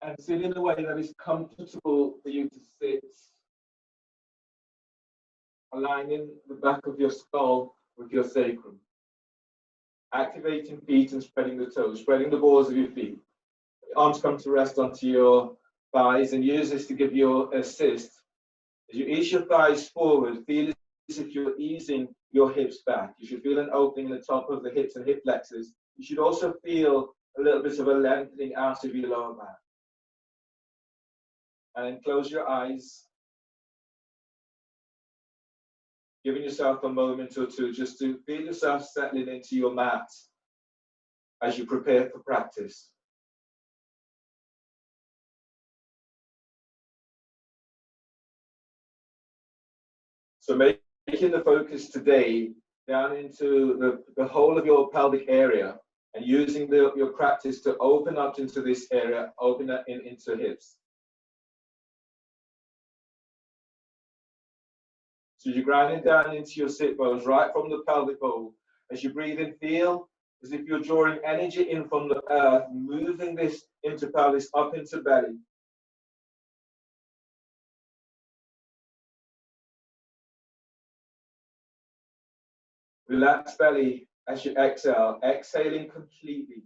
And sit in a way that is comfortable for you to sit, aligning the back of your skull with your sacrum. Activating feet and spreading the toes, spreading the balls of your feet. Arms come to rest onto your thighs, and use this to give you assist. As you ease your thighs forward, feel as if you're easing your hips back. You should feel an opening in the top of the hips and hip flexors. You should also feel a little bit of a lengthening out of your lower back. And then close your eyes, giving yourself a moment or two just to feel yourself settling into your mat as you prepare for practice. So making the focus today down into the whole of your pelvic area, and using your practice to open up into this area, open up into hips. So you're grounding down into your sit bones, right from the pelvic bowl. As you breathe in, feel as if you're drawing energy in from the earth, moving this into pelvis, up into belly. Relax belly as you exhale, exhaling completely.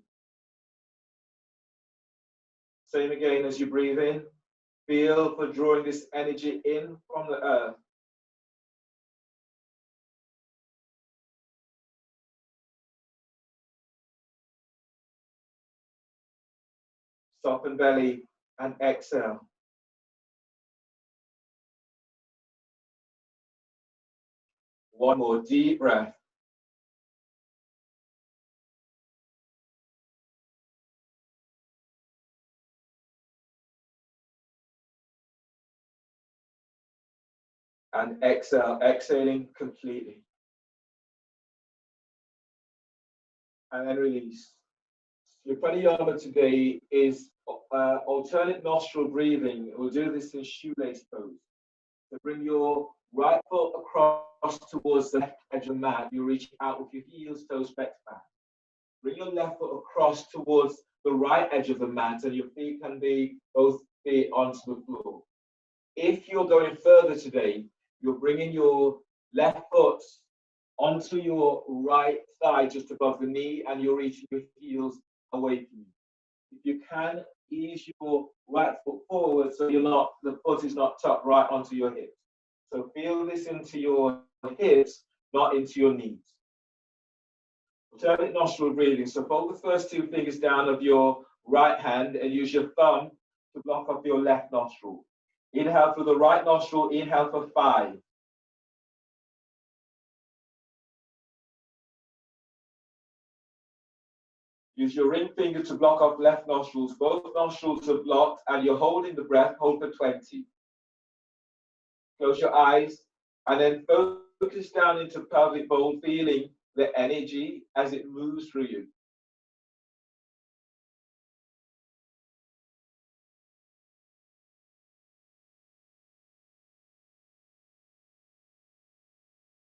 Same again as you breathe in. Feel for drawing this energy in from the earth. Soften belly and exhale. One more deep breath. And exhale, exhaling completely. And then release. Your pranayama today is alternate nostril breathing. We'll do this in shoelace pose. So bring your right foot across towards the left edge of the mat. You're reaching out with your heels, toes flexed back. Bring your left foot across towards the right edge of the mat, and your feet can be both feet onto the floor. If you're going further today, you're bringing your left foot onto your right thigh just above the knee, and you're reaching your heels away from you. If you can, ease your right foot forward so the foot is not tucked right onto your hips. So feel this into your hips, not into your knees. Alternate nostril breathing. So fold the first two fingers down of your right hand and use your thumb to block off your left nostril. Inhale through the right nostril, inhale for 5. Use your ring finger to block off left nostrils. Both nostrils are blocked and you're holding the breath. Hold for 20. Close your eyes and then focus down into pelvic bowl, feeling the energy as it moves through you.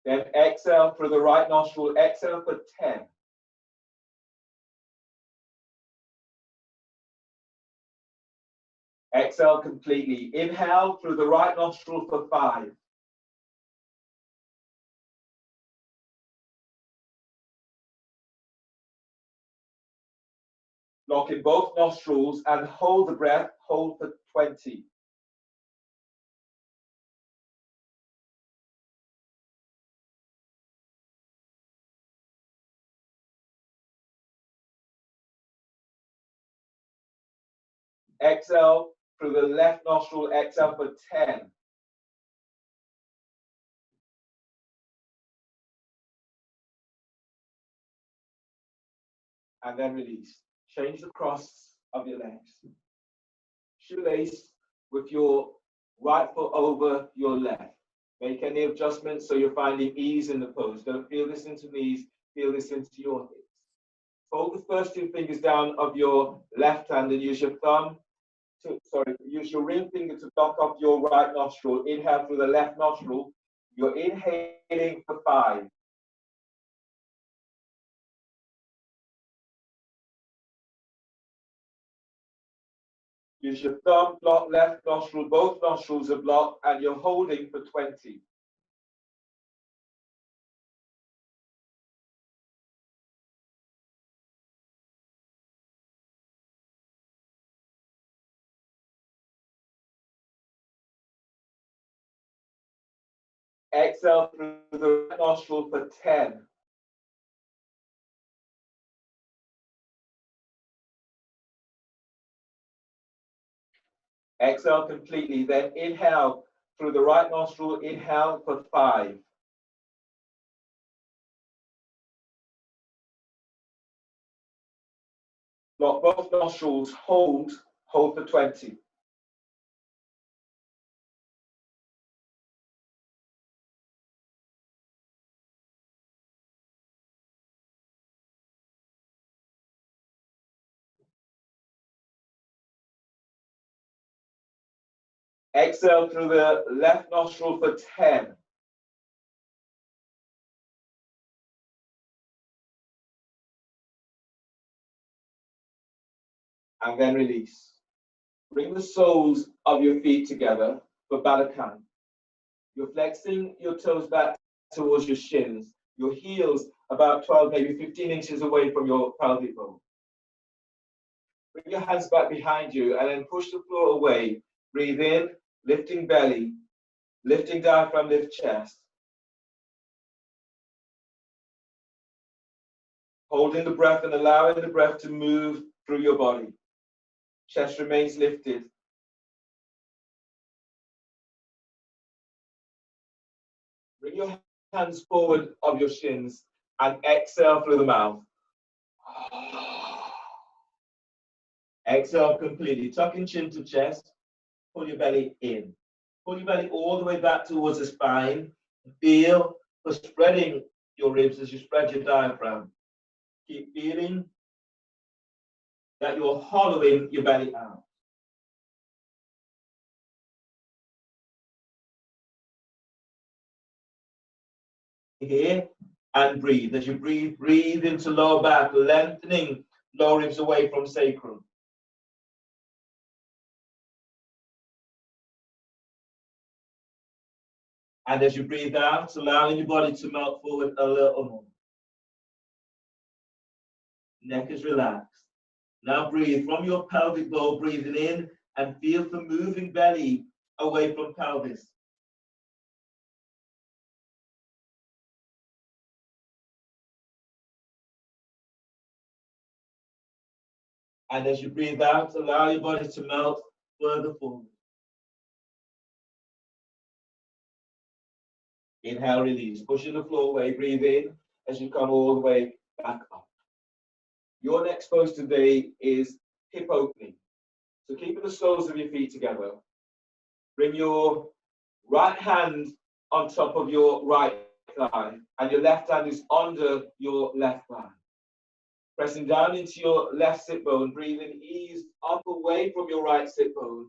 Then exhale through the right nostril. Exhale for 10. Exhale completely. Inhale through the right nostril for 5. Lock in both nostrils and hold the breath. Hold for 20. Exhale through the left nostril. Exhale for 10. And then release. Change the cross of your legs. Shoelace with your right foot over your left. Make any adjustments so you're finding ease in the pose. Don't feel this into knees, feel this into your hips. Fold the first two fingers down of your left hand and use your use your ring finger to block off your right nostril. Inhale through the left nostril. You're inhaling for 5. Use your thumb, block left nostril, both nostrils are blocked, and you're holding for 20. Exhale through the right nostril for 10. Exhale completely, then inhale through the right nostril, inhale for 5. Block both nostrils, hold for 20. Exhale through the left nostril for 10. And then release. Bring the soles of your feet together for Balakan. You're flexing your toes back towards your shins, your heels about 12, maybe 15 inches away from your pelvic bone. Bring your hands back behind you and then push the floor away. Breathe in, lifting belly, lifting diaphragm, lift chest. Holding the breath and allowing the breath to move through your body. Chest remains lifted. Bring your hands forward of your shins and exhale through the mouth. Exhale completely. Tucking chin to chest. Pull your belly in. Pull your belly all the way back towards the spine. Feel for spreading your ribs as you spread your diaphragm. Keep feeling that you're hollowing your belly out. Here and breathe. As you breathe, breathe into lower back, lengthening lower ribs away from sacrum. And as you breathe out, allowing your body to melt forward a little more. Neck is relaxed. Now breathe from your pelvic bowl, breathing in and feel the moving belly away from pelvis. And as you breathe out, allow your body to melt further forward. Inhale, release. Pushing the floor away, breathe in as you come all the way back up. Your next pose today is hip opening. So keeping the soles of your feet together. Bring your right hand on top of your right thigh, and your left hand is under your left thigh. Pressing down into your left sit bone, breathing ease up away from your right sit bone.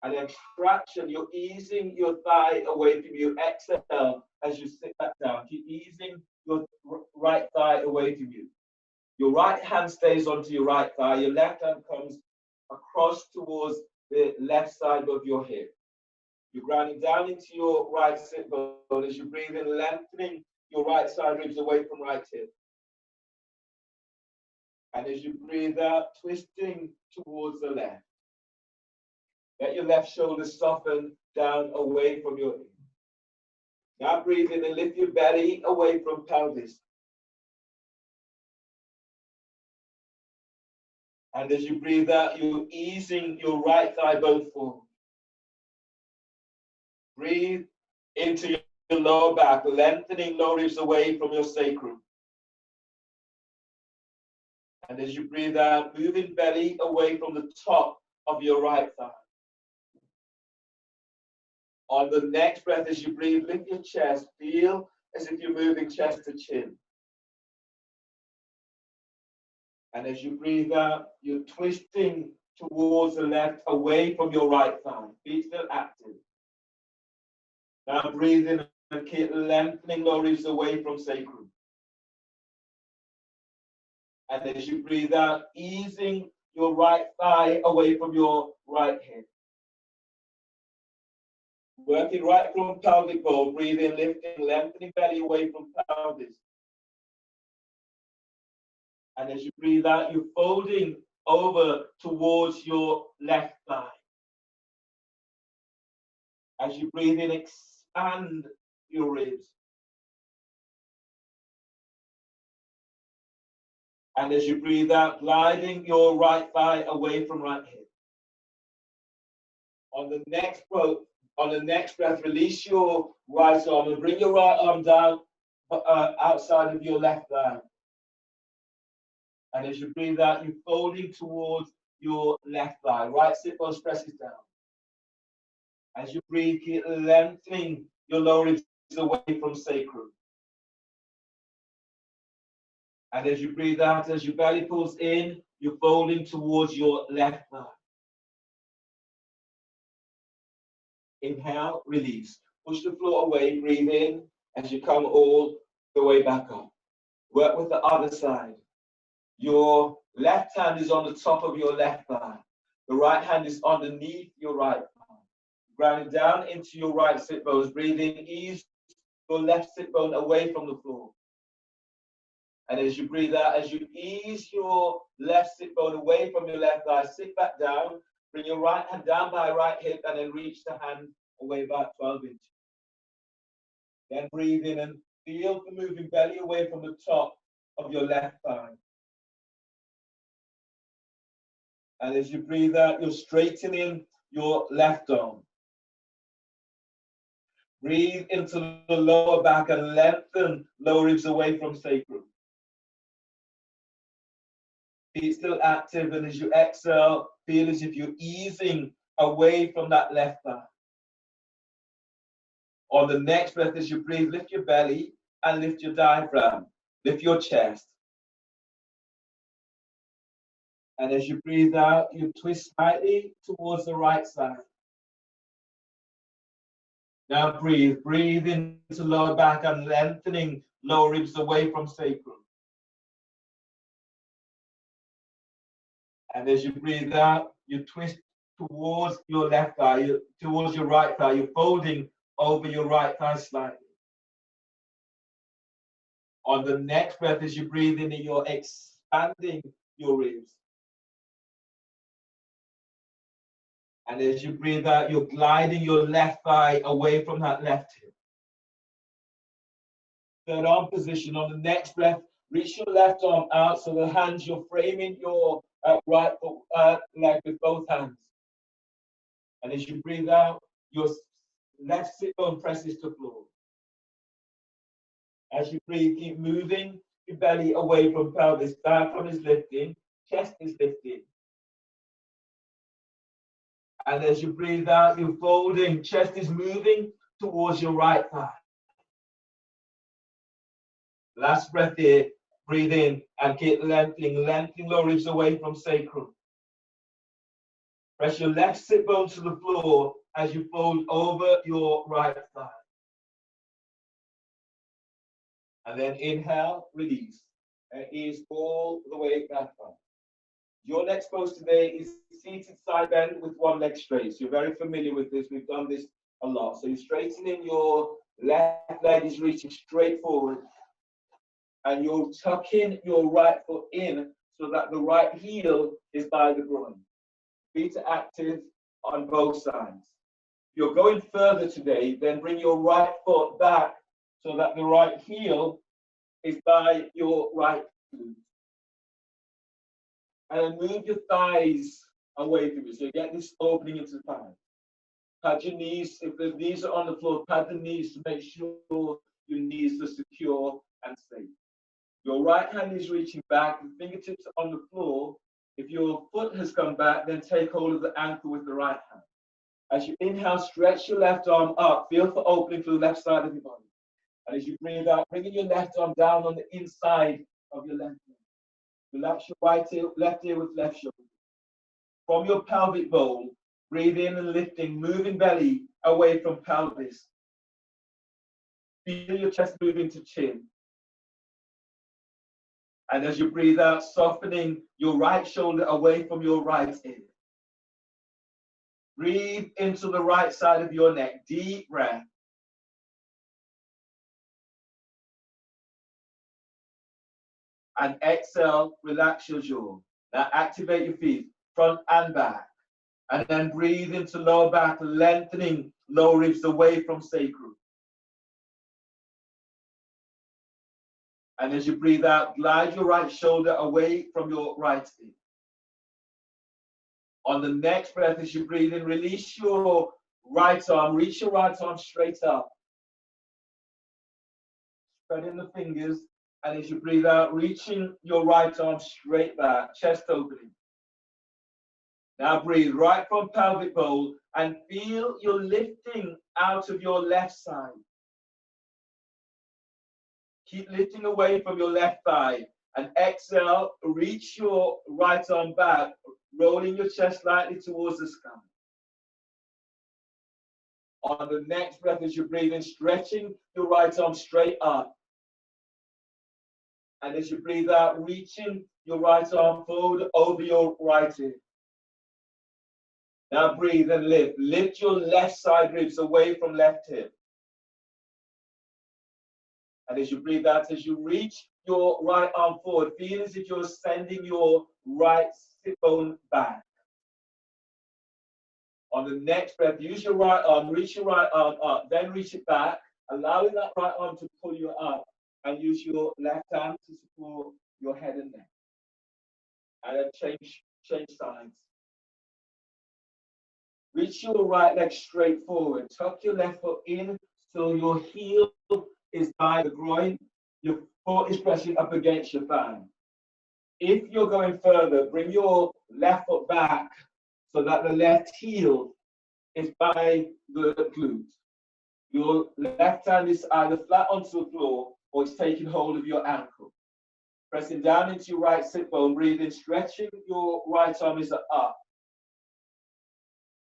And then traction, you're easing your thigh away from you. Exhale as you sit back down. Keep easing your right thigh away from you. Your right hand stays onto your right thigh. Your left hand comes across towards the left side of your hip. You're grounding down into your right sit bone as you breathe in, lengthening your right side ribs away from right hip. And as you breathe out, twisting towards the left. Let your left shoulder soften down away from your hip. Now breathe in and lift your belly away from pelvis. And as you breathe out, you're easing your right thigh bone forward. Breathe into your lower back, lengthening lower ribs away from your sacrum. And as you breathe out, moving belly away from the top of your right thigh. On the next breath, as you breathe, lift your chest. Feel as if you're moving chest to chin. And as you breathe out, you're twisting towards the left, away from your right thigh. Feet still active. Now breathe in and keep lengthening lower ribs away from sacrum. And as you breathe out, easing your right thigh away from your right hip. Working right from pelvic bone, breathing, lifting, lengthening belly away from pelvis. And as you breathe out, you're folding over towards your left thigh. As you breathe in, expand your ribs. And as you breathe out, gliding your right thigh away from right hip. On the next breath, release your right arm and bring your right arm down outside of your left thigh. And as you breathe out, you're folding towards your left thigh. Right sit bones presses down. As you breathe, keep lengthening your lower ribs away from sacrum. And as you breathe out, as your belly pulls in, you're folding towards your left thigh. Inhale, release. Push the floor away, breathe in as you come all the way back up. Work with the other side. Your left hand is on the top of your left thigh. The right hand is underneath your right thigh. Grounding down into your right sit bones. Breathing, ease your left sit bone away from the floor. And as you breathe out, as you ease your left sit bone away from your left thigh, sit back down. Bring your right hand down by right hip and then reach the hand away about 12 inches. Then breathe in and feel the moving belly away from the top of your left thigh. And as you breathe out, you're straightening your left arm. Breathe into the lower back and lengthen lower ribs away from sacrum. Feet still active, and as you exhale, feel as if you're easing away from that left thigh. On the next breath, as you breathe, lift your belly and lift your diaphragm. Lift your chest. And as you breathe out, you twist slightly towards the right side. Now breathe. Breathe into lower back and lengthening lower ribs away from sacrum. And as you breathe out, you twist towards your left thigh, towards your right thigh. You're folding over your right thigh slightly. On the next breath, as you breathe in, you're expanding your ribs. And as you breathe out, you're gliding your left thigh away from that left hip. Third arm position. On the next breath, reach your left arm out so the hands, you're framing your right leg with both hands. And as you breathe out, your left sit bone presses to floor. As you breathe, keep moving your belly away from pelvis. Diaphragm is lifting, chest is lifting. And as you breathe out, you're folding, chest is moving towards your right thigh. Last breath here, breathe in and keep lengthening lower ribs away from sacrum. Press your left sit bone to the floor as you fold over your right thigh. And then inhale, release, and ease all the way back up. Your next pose today is seated side bend with one leg straight. So you're very familiar with this. We've done this a lot. So you're straightening your left leg is reaching straight forward. And you're tucking your right foot in so that the right heel is by the groin. Feet are active on both sides. If you're going further today, then bring your right foot back so that the right heel is by your right glute. And then move your thighs away from you. So you get this opening into the thighs. Pad your knees. If the knees are on the floor, pad the knees to make sure your knees are secure and safe. Your right hand is reaching back, the fingertips are on the floor. If your foot has come back, then take hold of the ankle with the right hand. As you inhale, stretch your left arm up. Feel for opening to the left side of your body. And as you breathe out, bringing your left arm down on the inside of your left leg. Relax your right ear, left ear with left shoulder. From your pelvic bowl, breathe in and lifting, moving belly away from pelvis. Feel your chest moving to chin. And as you breathe out, softening your right shoulder away from your right ear. Breathe into the right side of your neck. Deep breath. And exhale, relax your jaw. Now activate your feet, front and back. And then breathe into lower back, lengthening lower ribs away from sacrum. And as you breathe out, glide your right shoulder away from your right ear. On the next breath, as you breathe in, release your right arm, reach your right arm straight up. Spreading the fingers, and as you breathe out, reaching your right arm straight back, chest opening. Now breathe right from pelvic bowl and feel you're lifting out of your left side. Keep lifting away from your left thigh. And exhale, reach your right arm back, rolling your chest slightly towards the sky. On the next breath, as you breathe in, stretching your right arm straight up. And as you breathe out, reaching your right arm forward over your right ear. Now breathe and lift. Lift your left side ribs away from left hip. And as you breathe out, as you reach your right arm forward, feel as if you're sending your right sit bone back. On the next breath, use your right arm, reach your right arm up, then reach it back, allowing that right arm to pull you up, and use your left hand to support your head and neck. And then change sides. Reach your right leg straight forward. Tuck your left foot in so your heel is by the groin. Your foot is pressing up against your thigh. If you're going further, bring your left foot back so that the left heel is by the glute. Your left hand is either flat onto the floor or it's taking hold of your ankle. Pressing down into your right sit bone, breathe in, stretching your right arm is up.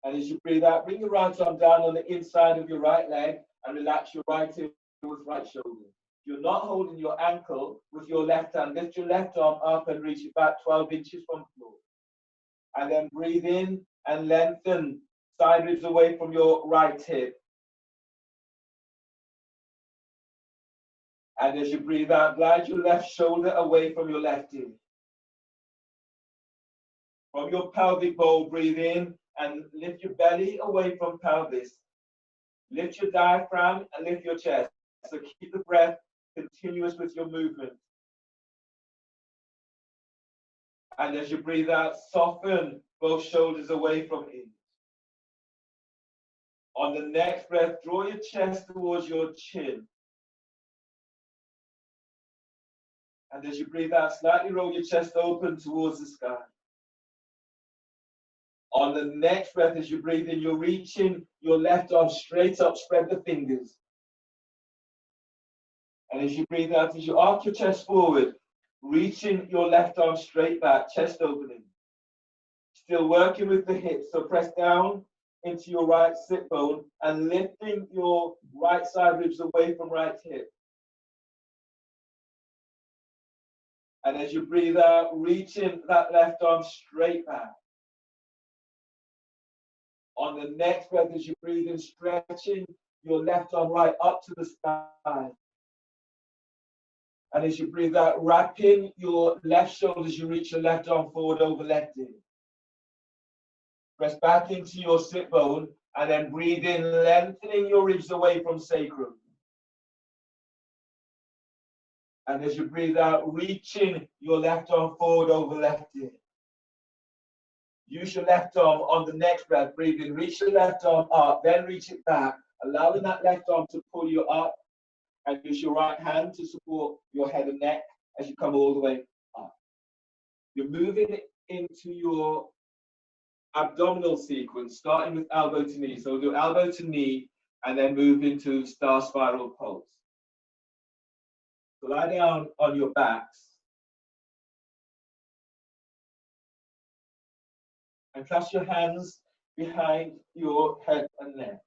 And as you breathe out, bring your right arm down on the inside of your right leg and relax your right hip with right shoulder. If you're not holding your ankle with your left hand, lift your left arm up and reach it back 12 inches from the floor. And then breathe in and lengthen side ribs away from your right hip. And as you breathe out, glide your left shoulder away from your left ear. From your pelvic bowl, breathe in and lift your belly away from pelvis. Lift your diaphragm and lift your chest. So keep the breath continuous with your movement. And as you breathe out, soften both shoulders away from it. On the next breath, draw your chest towards your chin. And as you breathe out, slightly roll your chest open towards the sky. On the next breath, as you breathe in, you're reaching your left arm straight up, spread the fingers. And as you breathe out, as you arc your chest forward, reaching your left arm straight back, chest opening. Still working with the hips, so press down into your right sit bone and lifting your right side ribs away from right hip. And as you breathe out, reaching that left arm straight back. On the next breath, as you breathe in, stretching your left arm right up to the sky. And as you breathe out, wrapping your left shoulder as you reach your left arm forward over left ear. Press back into your sit bone and then breathe in, lengthening your ribs away from sacrum. And as you breathe out, reaching your left arm forward over left ear. Use your left arm on the next breath. Breathe in, reach your left arm up, then reach it back, allowing that left arm to pull you up, and use your right hand to support your head and neck as you come all the way up. You're moving into your abdominal sequence, starting with elbow to knee. So do elbow to knee, and then move into star spiral pose. So lie down on your backs. And clasp your hands behind your head and neck.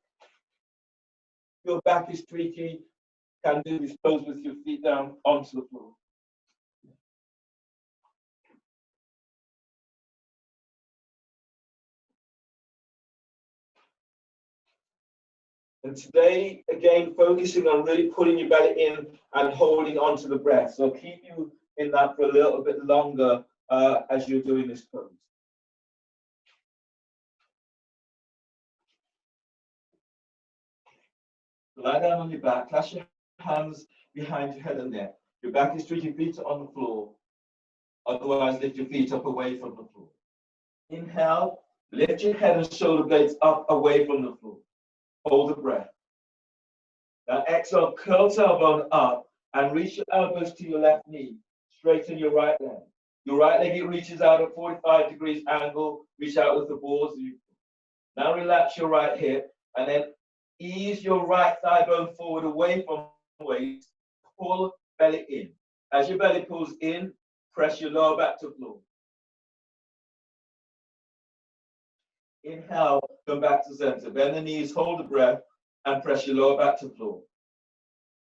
Your back is tweaky. Can do this pose with your feet down onto the floor. And today, again, focusing on really pulling your belly in and holding on to the breath. So keep you in that for a little bit longer as you're doing this pose. Lie down on your back, clasp your hands behind your head and neck. Your back is straight, your feet are on the floor. Otherwise, lift your feet up away from the floor. Inhale, lift your head and shoulder blades up away from the floor. Hold the breath. Now exhale, curl tailbone up and reach your elbows to your left knee. Straighten your right leg. Your right leg, it reaches out at 45 degrees angle. Reach out with the balls of your foot. Now relax your right hip and then ease your right thigh bone forward away from the waist. Pull belly in. As your belly pulls in, press your lower back to floor. Inhale, come back to center. Bend the knees, hold the breath, and press your lower back to floor.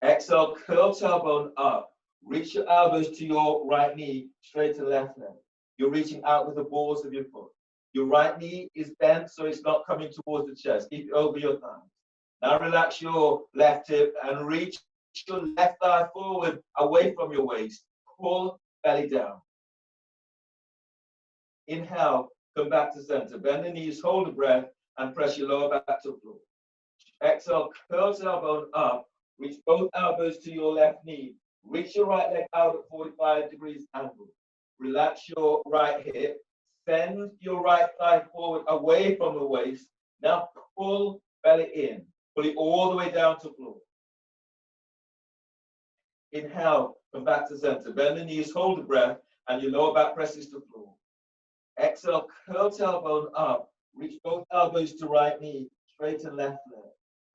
Exhale, curl tailbone up. Reach your elbows to your right knee, straighten left leg. You're reaching out with the balls of your foot. Your right knee is bent, so it's not coming towards the chest. Keep it over your thighs. Now relax your left hip and reach your left thigh forward, away from your waist. Pull belly down. Inhale, come back to center. Bend the knees, hold the breath, and press your lower back to the floor. Exhale, curl tailbone up. Reach both elbows to your left knee. Reach your right leg out at 45 degrees angle. Relax your right hip. Send your right thigh forward away from the waist. Now pull belly in. Pull it all the way down to floor. Inhale, come back to center. Bend the knees, hold the breath, and your lower back presses to floor. Exhale, curl tailbone up. Reach both elbows to right knee. Straighten left leg.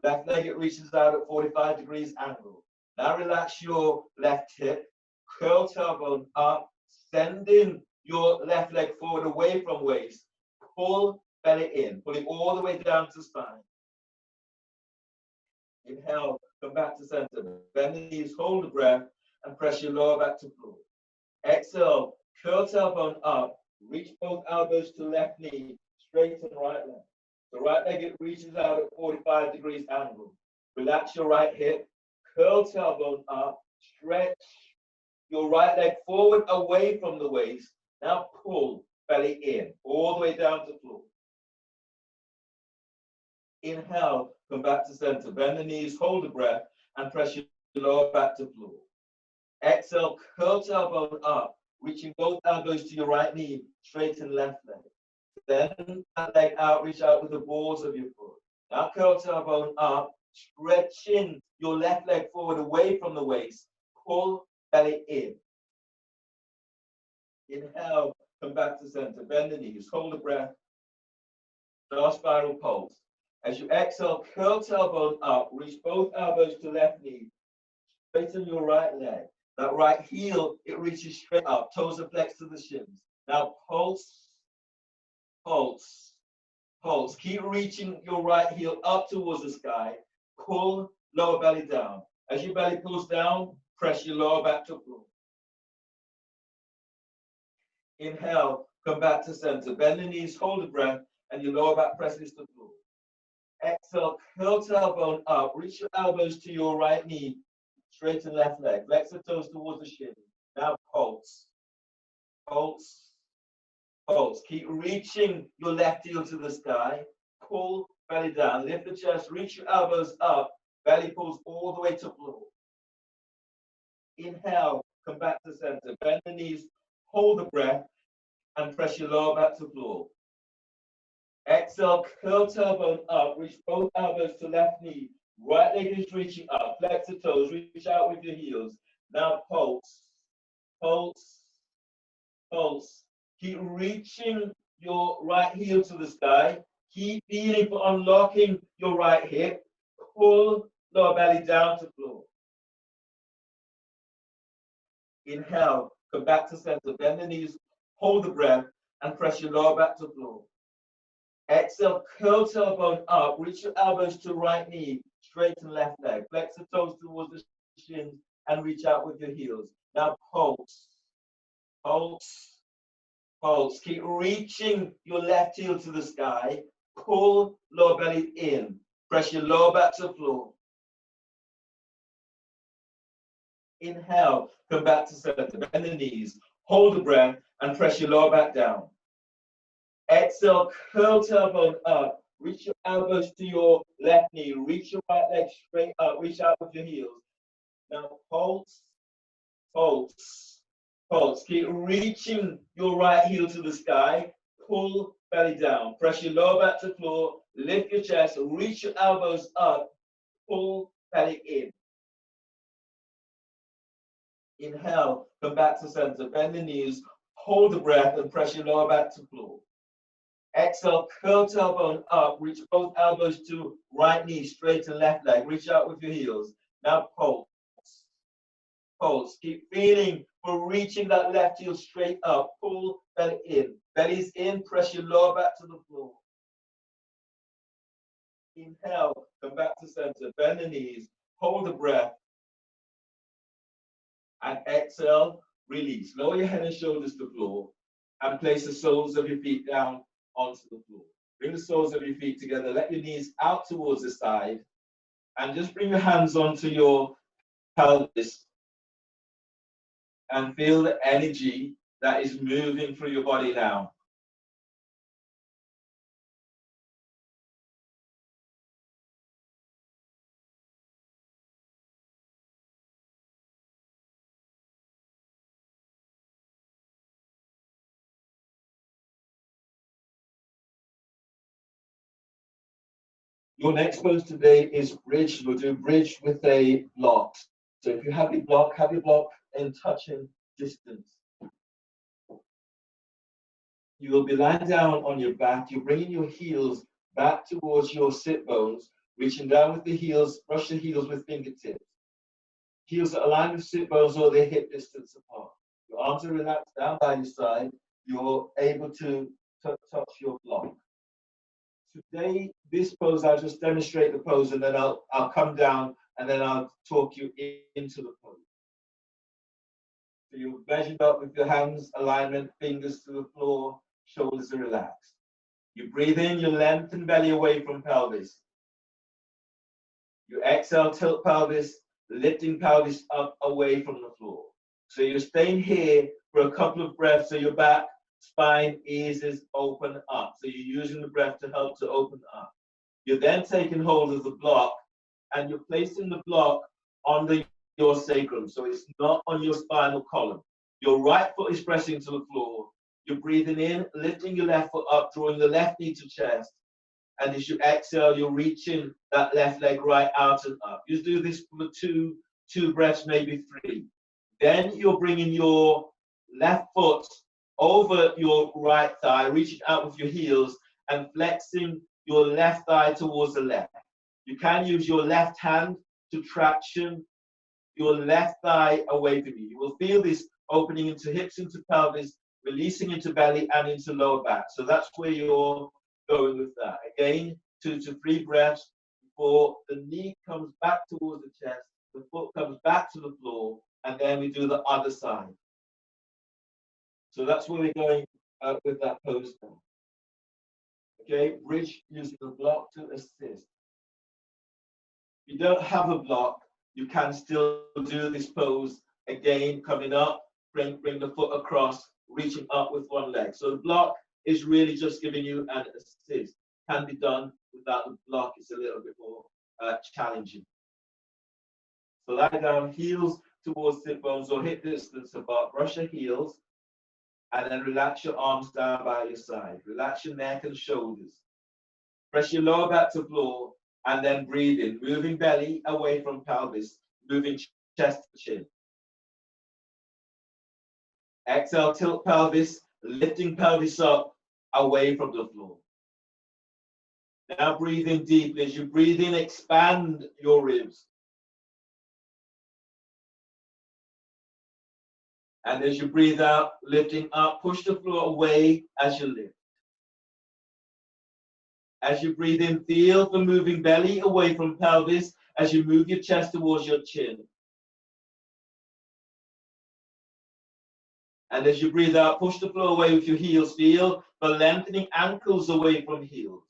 Left leg, it reaches out at 45 degrees angle. Now relax your left hip. Curl tailbone up. Sending your left leg forward away from waist. Pull belly in. Pull it all the way down to spine. Inhale, come back to center. Bend the knees, hold the breath, and press your lower back to floor. Exhale, curl tailbone up. Reach both elbows to left knee. Straighten right leg. The right leg, it reaches out at 45 degrees angle. Relax your right hip. Curl tailbone up. Stretch your right leg forward away from the waist. Now pull belly in, all the way down to floor. Inhale, come back to center. Bend the knees, hold the breath, and press your lower back to floor. Exhale, curl tailbone up, reaching both elbows to your right knee, straighten left leg. Then that leg out, reach out with the balls of your foot. Now curl tailbone up, stretching your left leg forward away from the waist. Pull belly in. Inhale, come back to center. Bend the knees, hold the breath. Star spiral pulse. As you exhale, curl tailbone up, reach both elbows to left knee. Straighten your right leg. That right heel, it reaches straight up. Toes are flexed to the shins. Now pulse, pulse, pulse. Keep reaching your right heel up towards the sky. Pull lower belly down. As your belly pulls down, press your lower back to floor. Inhale, come back to center. Bend the knees, hold the breath, and your lower back presses to floor. Exhale, curl tailbone up. Reach your elbows to your right knee. Straighten left leg. Flex the toes towards the shin. Now pulse, pulse, pulse. Keep reaching your left heel to the sky. Pull belly down. Lift the chest. Reach your elbows up. Belly pulls all the way to floor. Inhale, come back to center. Bend the knees, hold the breath, and press your lower back to floor. Exhale, curl tailbone up. Reach both elbows to left knee. Right leg is reaching up. Flex the toes. Reach out with your heels. Now pulse, pulse, pulse. Keep reaching your right heel to the sky. Keep feeling for unlocking your right hip. Pull lower belly down to floor. Inhale, come back to center. Bend the knees, hold the breath, and press your lower back to floor. Exhale, curl tailbone up. Reach your elbows to right knee. Straighten left leg. Flex the toes towards the shins and reach out with your heels. Now pulse, pulse, pulse. Keep reaching your left heel to the sky. Pull lower belly in. Press your lower back to the floor. Inhale, come back to center. Bend the knees. Hold the breath and press your lower back down. Exhale, curl tailbone up. Reach your elbows to your left knee. Reach your right leg straight up. Reach out with your heels. Now pulse, pulse, pulse. Keep reaching your right heel to the sky. Pull belly down. Press your lower back to the floor. Lift your chest. Reach your elbows up. Pull belly in. Inhale, come back to center. Bend the knees. Hold the breath and press your lower back to the floor. Exhale, curl tailbone up. Reach both elbows to right knee, straight and left leg. Reach out with your heels. Now pulse. Pulse. Keep feeling for reaching that left heel straight up. Pull belly in. Belly's in. Press your lower back to the floor. Inhale, come back to center. Bend the knees. Hold the breath. And exhale, release. Lower your head and shoulders to the floor. And place the soles of your feet down onto the floor. Bring the soles of your feet together. Let your knees out towards the side. And just bring your hands onto your pelvis. And feel the energy that is moving through your body now. Your next pose today is bridge. We'll do bridge with a block. So if you have your block in touching distance. You will be lying down on your back. You're bringing your heels back towards your sit bones, reaching down with the heels, brush the heels with fingertips. Heels are aligned with sit bones or they're hip distance apart. Your arms are relaxed down by your side. You're able to touch your block. Today, this pose, I'll just demonstrate the pose and then I'll come down and then I'll talk you into the pose. So you're measured up with your hands, alignment, fingers to the floor, shoulders are relaxed. You breathe in, you lengthen belly away from pelvis. You exhale, tilt pelvis, lifting pelvis up away from the floor. So you're staying here for a couple of breaths so your back, spine, eases, open up. So you're using the breath to help to open up. You're then taking hold of the block and you're placing the block on your sacrum. So it's not on your spinal column. Your right foot is pressing to the floor. You're breathing in, lifting your left foot up, drawing the left knee to chest. And as you exhale, you're reaching that left leg right out and up. You do this for two breaths, maybe 3. Then you're bringing your left foot over your right thigh, reaching out with your heels and flexing your left thigh towards the left. You can use your left hand to traction your left thigh away from you. You will feel this opening into hips, into pelvis, releasing into belly and into lower back. So that's where you're going with that. Again, 2 to 3 breaths before the knee comes back towards the chest, the foot comes back to the floor, and then we do the other side. So that's where we're going with that pose now. Okay, bridge using the block to assist. If you don't have a block, you can still do this pose. Again, coming up, bring the foot across, reaching up with one leg. So the block is really just giving you an assist. Can be done without the block. It's a little bit more challenging. So lie down, heels towards sit bones or hip distance apart. Brush your heels. And then relax your arms down by your side. Relax your neck and shoulders. Press your lower back to floor and then breathe in, moving belly away from pelvis, moving chest to chin. Exhale, tilt pelvis, lifting pelvis up away from the floor. Now breathe in deeply. As you breathe in, expand your ribs. And as you breathe out, lifting up, push the floor away as you lift. As you breathe in, feel the moving belly away from pelvis as you move your chest towards your chin. And as you breathe out, push the floor away with your heels. Feel the lengthening ankles away from heels.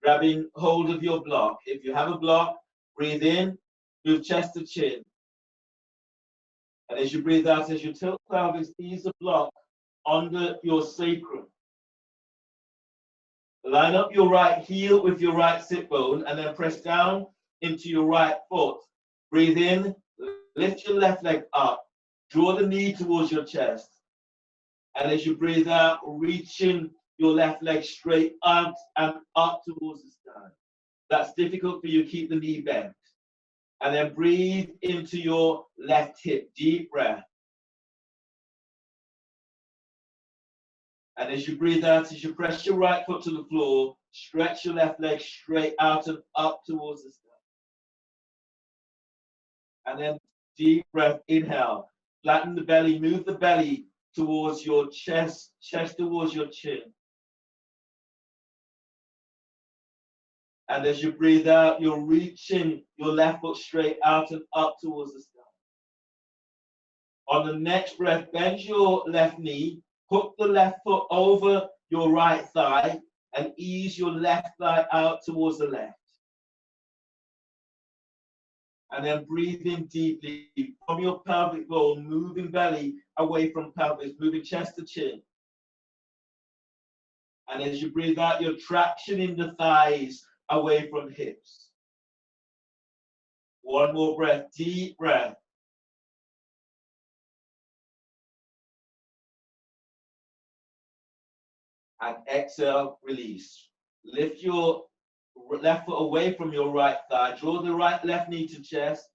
grabbing hold of your block. If you have a block, breathe in, move chest to chin. And as you breathe out, as you tilt pelvis, ease the block under your sacrum. Line up your right heel with your right sit bone and then press down into your right foot. Breathe in, lift your left leg up, draw the knee towards your chest. And as you breathe out, reaching your left leg straight out and up towards the sky. That's difficult for you, keep the knee bent. And then breathe into your left hip, deep breath. And as you breathe out, as you press your right foot to the floor, stretch your left leg straight out and up towards the sky. And then deep breath, inhale. Flatten the belly, move the belly towards your chest, chest towards your chin. And as you breathe out, you're reaching your left foot straight out and up towards the sky. On the next breath, bend your left knee, hook the left foot over your right thigh, and ease your left thigh out towards the left. And then breathe in deeply from your pelvic bone, moving belly away from pelvis, moving chest to chin. And as you breathe out, you're tractioning the thighs away from hips. One more breath, deep breath. And exhale, release. Lift your left foot away from your right thigh. Draw the left knee to chest.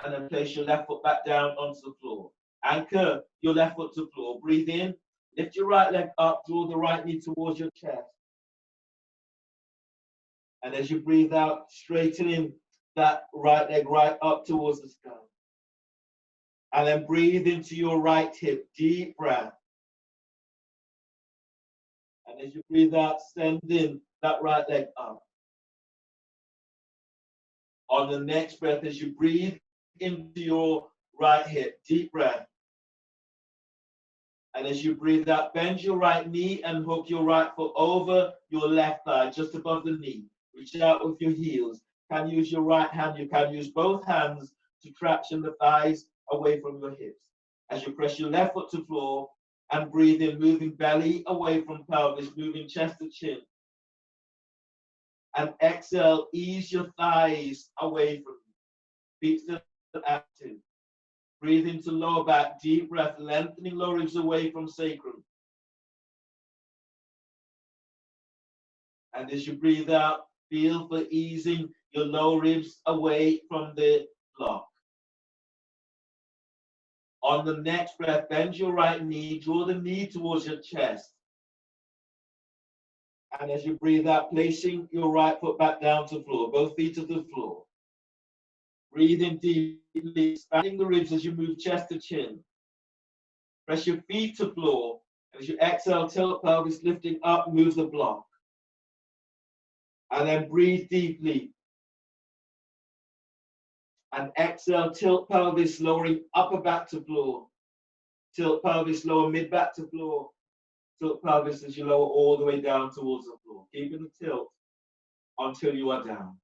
And then place your left foot back down onto the floor. Anchor your left foot to the floor. Breathe in. Lift your right leg up. Draw the right knee towards your chest. And as you breathe out, straightening that right leg right up towards the sky. And then breathe into your right hip. Deep breath. And as you breathe out, sending that right leg up. On the next breath, as you breathe into your right hip, deep breath. And as you breathe out, bend your right knee and hook your right foot over your left thigh, just above the knee. Reach out with your heels. You can use your right hand. You can use both hands to traction the thighs away from your hips. As you press your left foot to floor and breathe in, moving belly away from pelvis, moving chest to chin. And exhale, ease your thighs away from you. Feet still active. Breathe into lower back, deep breath, lengthening lower ribs away from sacrum. And as you breathe out, feel for easing your lower ribs away from the block. On the next breath, bend your right knee, draw the knee towards your chest. And as you breathe out, placing your right foot back down to the floor, both feet to the floor. Breathe in deeply, expanding the ribs as you move chest to chin. Press your feet to floor. As you exhale, tilt pelvis, lifting up, move the block. And then breathe deeply. And exhale, tilt pelvis, lowering upper back to floor. Tilt pelvis, lower mid back to floor. Tilt pelvis as you lower all the way down towards the floor. Keeping the tilt until you are down.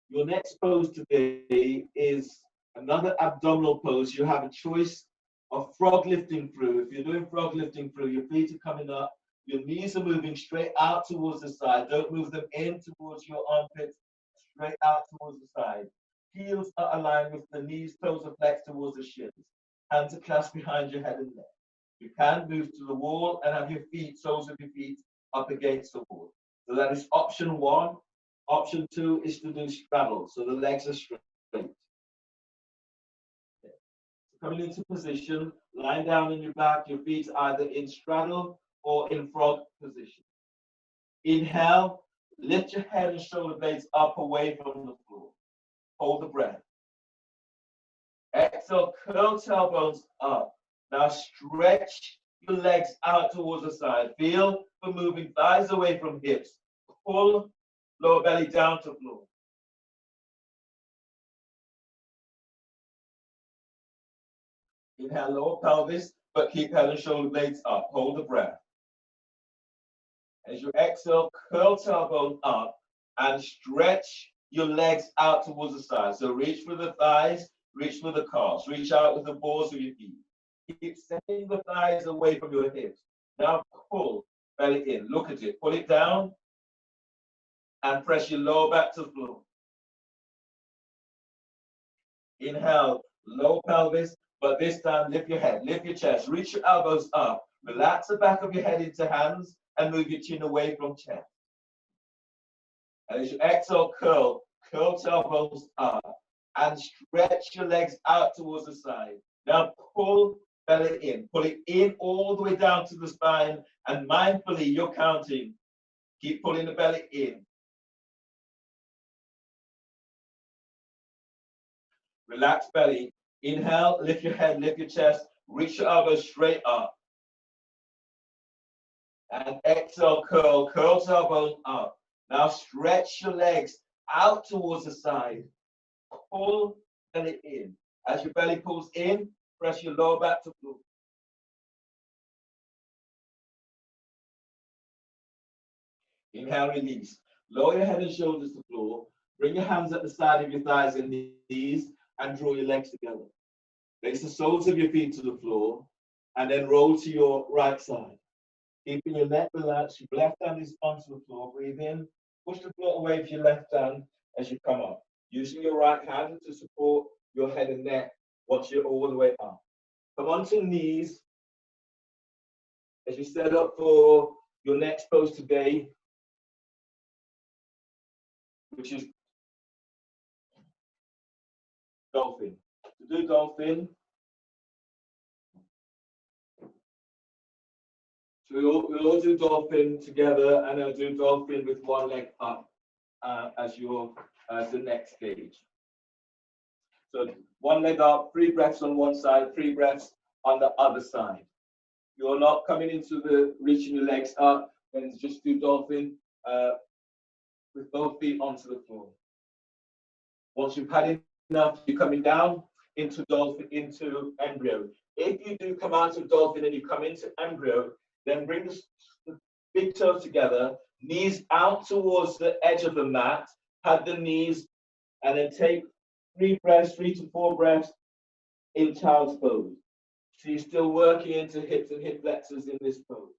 Your next pose today is another abdominal pose. You have a choice of frog lifting through. If you're doing frog lifting through, your feet are coming up, your knees are moving straight out towards the side. Don't move them in towards your armpits, straight out towards the side. Heels are aligned with the knees, toes are flexed towards the shins. Hands are clasped behind your head and neck. You can move to the wall and have your feet, soles of your feet, up against the wall. So that is option one. Option two is to do straddle, so the legs are straight. Okay. So coming into position, lying down on your back, your feet are either in straddle or in frog position. Inhale, lift your head and shoulder blades up away from the floor. Hold the breath. Exhale, curl tailbones up. Now stretch your legs out towards the side. Feel for moving thighs away from hips. Pull lower belly down to floor. Inhale, lower pelvis, but keep head and shoulder blades up. Hold the breath. As you exhale, curl tailbone up and stretch your legs out towards the side. So reach for the thighs, reach for the calves, reach out with the balls of your feet. Keep sending the thighs away from your hips. Now pull belly in. Look at it. Pull it down and press your lower back to the floor. Inhale, low pelvis, but this time lift your head, lift your chest, reach your elbows up. Relax the back of your head into hands and move your chin away from chest. And as you exhale, curl tailbones up and stretch your legs out towards the side. Now pull belly in, pull it in all the way down to the spine, and mindfully you're counting. Keep pulling the belly in. Relax belly. Inhale, lift your head, lift your chest, reach your elbows straight up. And exhale, curl tailbone up. Now stretch your legs out towards the side. Pull belly in. As your belly pulls in, press your lower back to floor. Inhale, release. Lower your head and shoulders to floor. Bring your hands at the side of your thighs and knees and draw your legs together. Place the soles of your feet to the floor and then roll to your right side. Keeping your neck relaxed, your left hand is onto the floor. Breathe in. Push the floor away with your left hand as you come up. Using your right hand to support your head and neck once you're all the way up. Come onto knees as you set up for your next pose today, which is dolphin. To do dolphin, so we'll all do dolphin together, and I'll do dolphin with one leg up as the next stage. So one leg up, 3 breaths on one side, 3 breaths on the other side. You're not coming into the reaching your legs up, then just do dolphin with both feet onto the floor. Once you've had enough, you're coming down into dolphin, into embryo. If you do come out of dolphin and you come into embryo, then bring the big toes together, knees out towards the edge of the mat, hug the knees, and then take 3 to 4 breaths in child's pose. So you're still working into hips and hip flexors in this pose.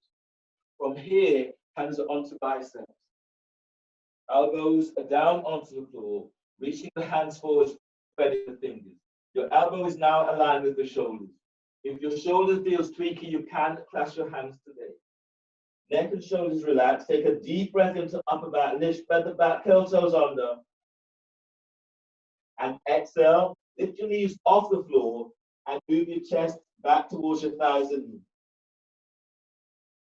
From here, hands are onto biceps. Elbows are down onto the floor, reaching the hands forward, spreading the fingers. Your elbow is now aligned with the shoulders. If your shoulder feels tweaky, you can clasp your hands today. Neck and shoulders relax. Take a deep breath into upper back. Lift, spread the back, curl toes under. And exhale. Lift your knees off the floor and move your chest back towards your thighs and knees.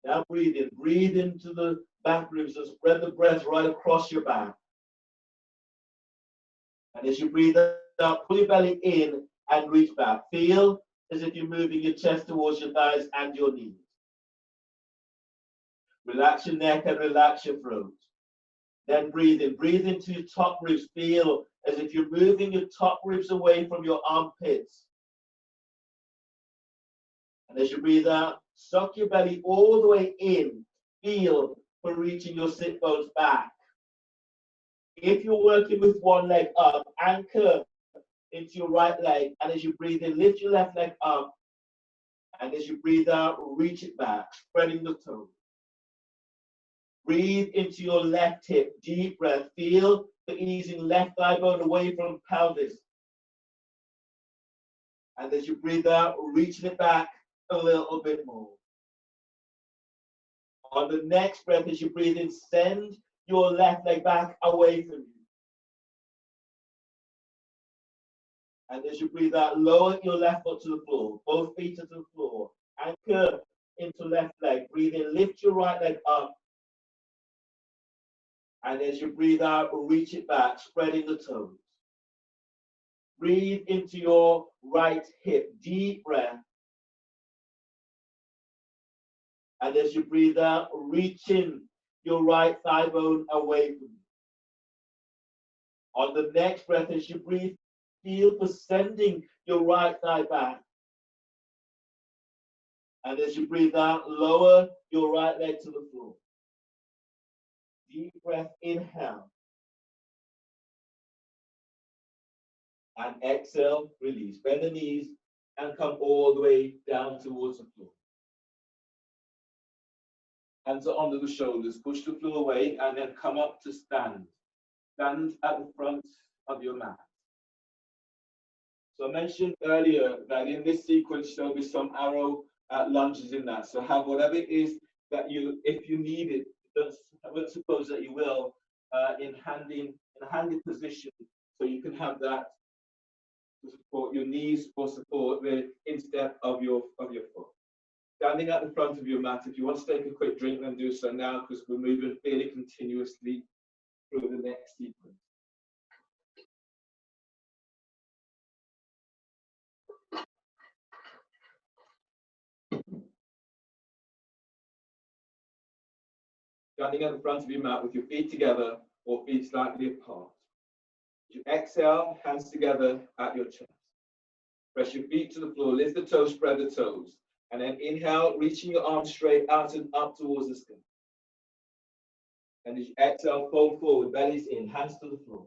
Now breathe in. Breathe into the back ribs and spread the breath right across your back. And as you breathe out, pull your belly in and reach back. Feel as if you're moving your chest towards your thighs and your knees. Relax your neck and relax your throat. Then breathe in. Breathe into your top ribs. Feel as if you're moving your top ribs away from your armpits. And as you breathe out, suck your belly all the way in. Feel for reaching your sit bones back. If you're working with one leg up, anchor into your right leg. And as you breathe in, lift your left leg up. And as you breathe out, reach it back, spreading the toes. Breathe into your left hip, deep breath. Feel the easing left thigh bone away from pelvis. And as you breathe out, reaching it back a little bit more. On the next breath, as you breathe in, send your left leg back away from you. And as you breathe out, lower your left foot to the floor. Both feet to the floor. Anchor into left leg. Breathe in, lift your right leg up. And as you breathe out, reach it back, spreading the toes. Breathe into your right hip, deep breath. And as you breathe out, reaching your right thigh bone away from you. On the next breath, as you breathe, feel for sending your right thigh back. And as you breathe out, lower your right leg to the floor. Deep breath, inhale. And exhale, release. Bend the knees and come all the way down towards the floor. Hands are under the shoulders. Push the floor away and then come up to stand. Stand at the front of your mat. So I mentioned earlier that in this sequence, there'll be some arrow lunges in that. So have whatever it is that you, if you need it, I would suppose that you will, in a handy position, so you can have that to support your knees or support the instep of your foot. Standing at the front of your mat, if you want to take a quick drink, then do so now, because we're moving fairly continuously through the next sequence. Standing at the front of your mat with your feet together or feet slightly apart. As you exhale, hands together at your chest. Press your feet to the floor, lift the toes, spread the toes. And then inhale, reaching your arms straight out and up towards the sky. And as you exhale, fold forward, bellies in, hands to the floor.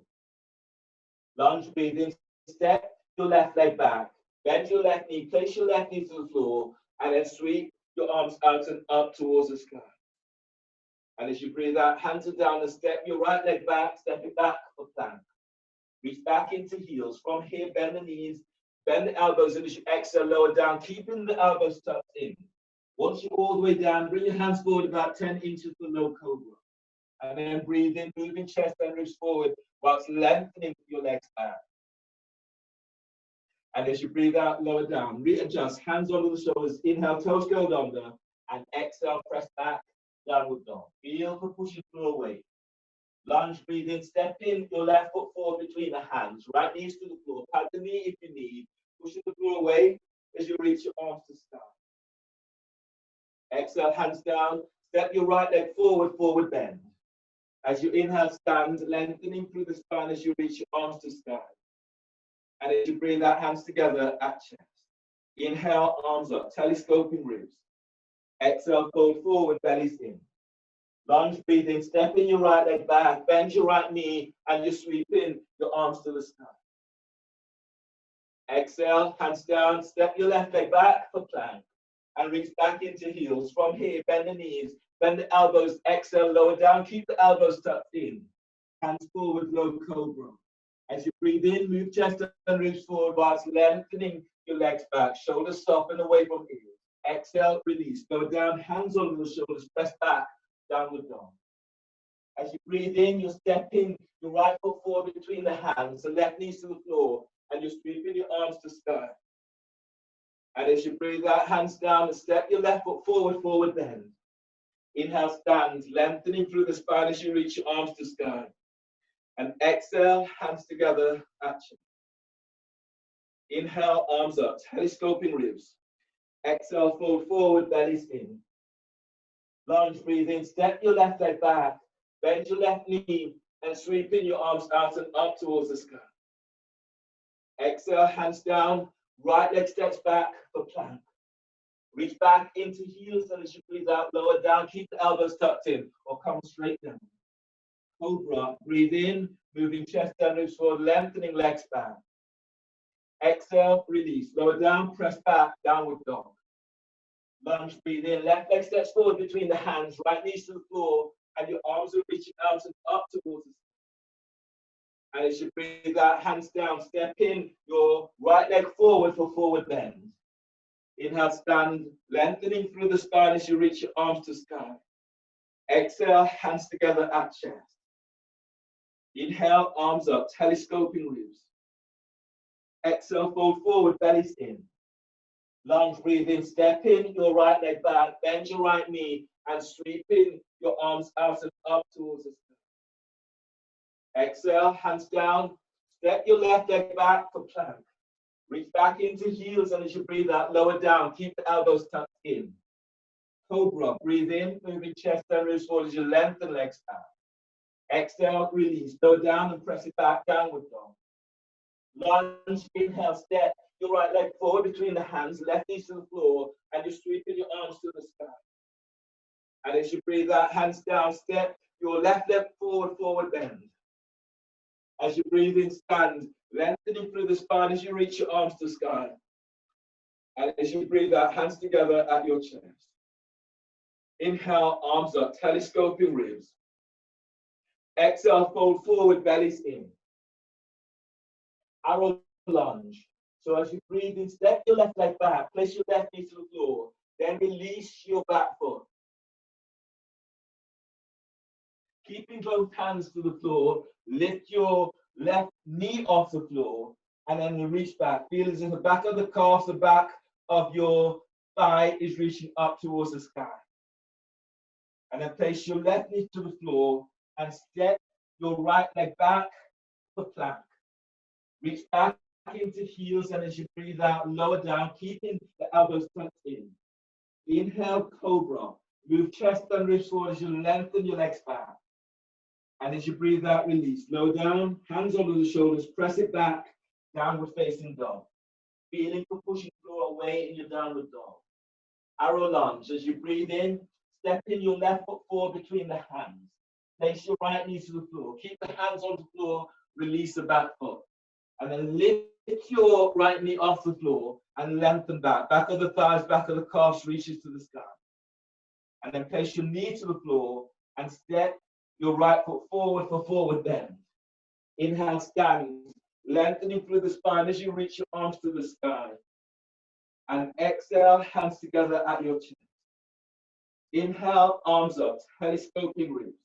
Lunge, breathe in, step your left leg back. Bend your left knee, place your left knee to the floor, and then sweep your arms out and up towards the sky. And as you breathe out, hands are down and step your right leg back, step it back for plank. Reach back into heels. From here, bend the knees, bend the elbows, and as you exhale, lower down, keeping the elbows tucked in. Once you're all the way down, bring your hands forward about 10 inches for low cobra. And then breathe in, moving chest and ribs forward, whilst lengthening your legs back. And as you breathe out, lower down, readjust, hands under the shoulders, inhale, toes go under, and exhale, press back, downward dog. Feel for pushing through away. Lunge, breathe in, step in, your left foot forward between the hands, right knees to the floor, pat the knee if you need, pushing the floor away as you reach your arms to start. Exhale, hands down, step your right leg forward, forward bend. As you inhale, stand, lengthening through the spine as you reach your arms to sky. And as you bring that hands together at chest. Inhale, arms up, telescoping ribs. Exhale, fold forward, bellies in. Lunge, breathe in, step in your right leg back, bend your right knee, and you sweep in your arms to the sky. Exhale, hands down, step your left leg back for plank, and reach back into heels. From here, bend the knees, bend the elbows, exhale, lower down, keep the elbows tucked in. Hands forward, low cobra. As you breathe in, move chest and ribs forward whilst lengthening your legs back, shoulders soften away from ears. Exhale, release, go down, hands under the shoulders, press back, downward dog. As you breathe in, you're stepping your right foot forward between the hands, the left knees to the floor, and you're sweeping your arms to sky. And as you breathe out, hands down, and step your left foot forward, forward bend. Inhale, stand, lengthening through the spine as you reach your arms to sky. And exhale, hands together at chest. Inhale, arms up, telescoping ribs. Exhale, fold forward, bellies in. Lunge, breathe in, step your left leg back, bend your left knee, and sweep in your arms out and up towards the sky. Exhale, hands down, right leg steps back for plank. Reach back into heels, and as you breathe out, lower down, keep the elbows tucked in, or come straight down. Cobra, breathe in, moving chest and ribs forward, lengthening legs back. Exhale, release, lower down, press back, downward dog. Lunge, breathe in, left leg steps forward between the hands, right knees to the floor, and your arms are reaching out and up towards the sky. And as you breathe out, hands down, step in your right leg forward for forward bend. Inhale, stand, lengthening through the spine as you reach your arms to sky. Exhale, hands together at chest. Inhale, arms up, telescoping ribs. Exhale, fold forward, bellies in. Lunge, breathe in, step in your right leg back, bend your right knee, and sweep in your arms out and up towards the sky. Exhale, hands down, step your left leg back for plank. Reach back into heels, and as you breathe out, lower down, keep the elbows tucked in. Cobra, breathe in, moving chest and ribs forward as you lengthen legs back. Exhale, release, go down and press it back, downward dog. Lunge, inhale, step your right leg forward between the hands, left knee to the floor, and you're sweeping your arms to the sky. And as you breathe out, hands down, step your left leg forward, forward bend. As you breathe in, stand, lengthening through the spine as you reach your arms to the sky. And as you breathe out, hands together at your chest. Inhale, arms up, telescoping ribs. Exhale, fold forward, bellies in. Arrow lunge. So as you breathe in, step your left leg back, place your left knee to the floor, then release your back foot. Keeping both hands to the floor, lift your left knee off the floor, and then you reach back. Feel as if the back of the calf, the back of your thigh is reaching up towards the sky. And then place your left knee to the floor and step your right leg back for plank. Reach back into heels, and as you breathe out, lower down, keeping the elbows tucked in. Inhale, cobra. Move chest and ribs forward as you lengthen your legs back. And as you breathe out, release. Lower down, hands under the shoulders, press it back, downward facing dog. Feeling for pushing floor away in your downward dog. Arrow lunge. As you breathe in, step in your left foot forward between the hands. Place your right knee to the floor. Keep the hands on the floor, release the back foot. And then lift your right knee off the floor and lengthen back. Back of the thighs, back of the calves reaches to the sky. And then place your knee to the floor and step your right foot forward for forward bend. Inhale, stand, lengthening through the spine as you reach your arms to the sky. And exhale, hands together at your chest. Inhale, arms up, telescoping ribs.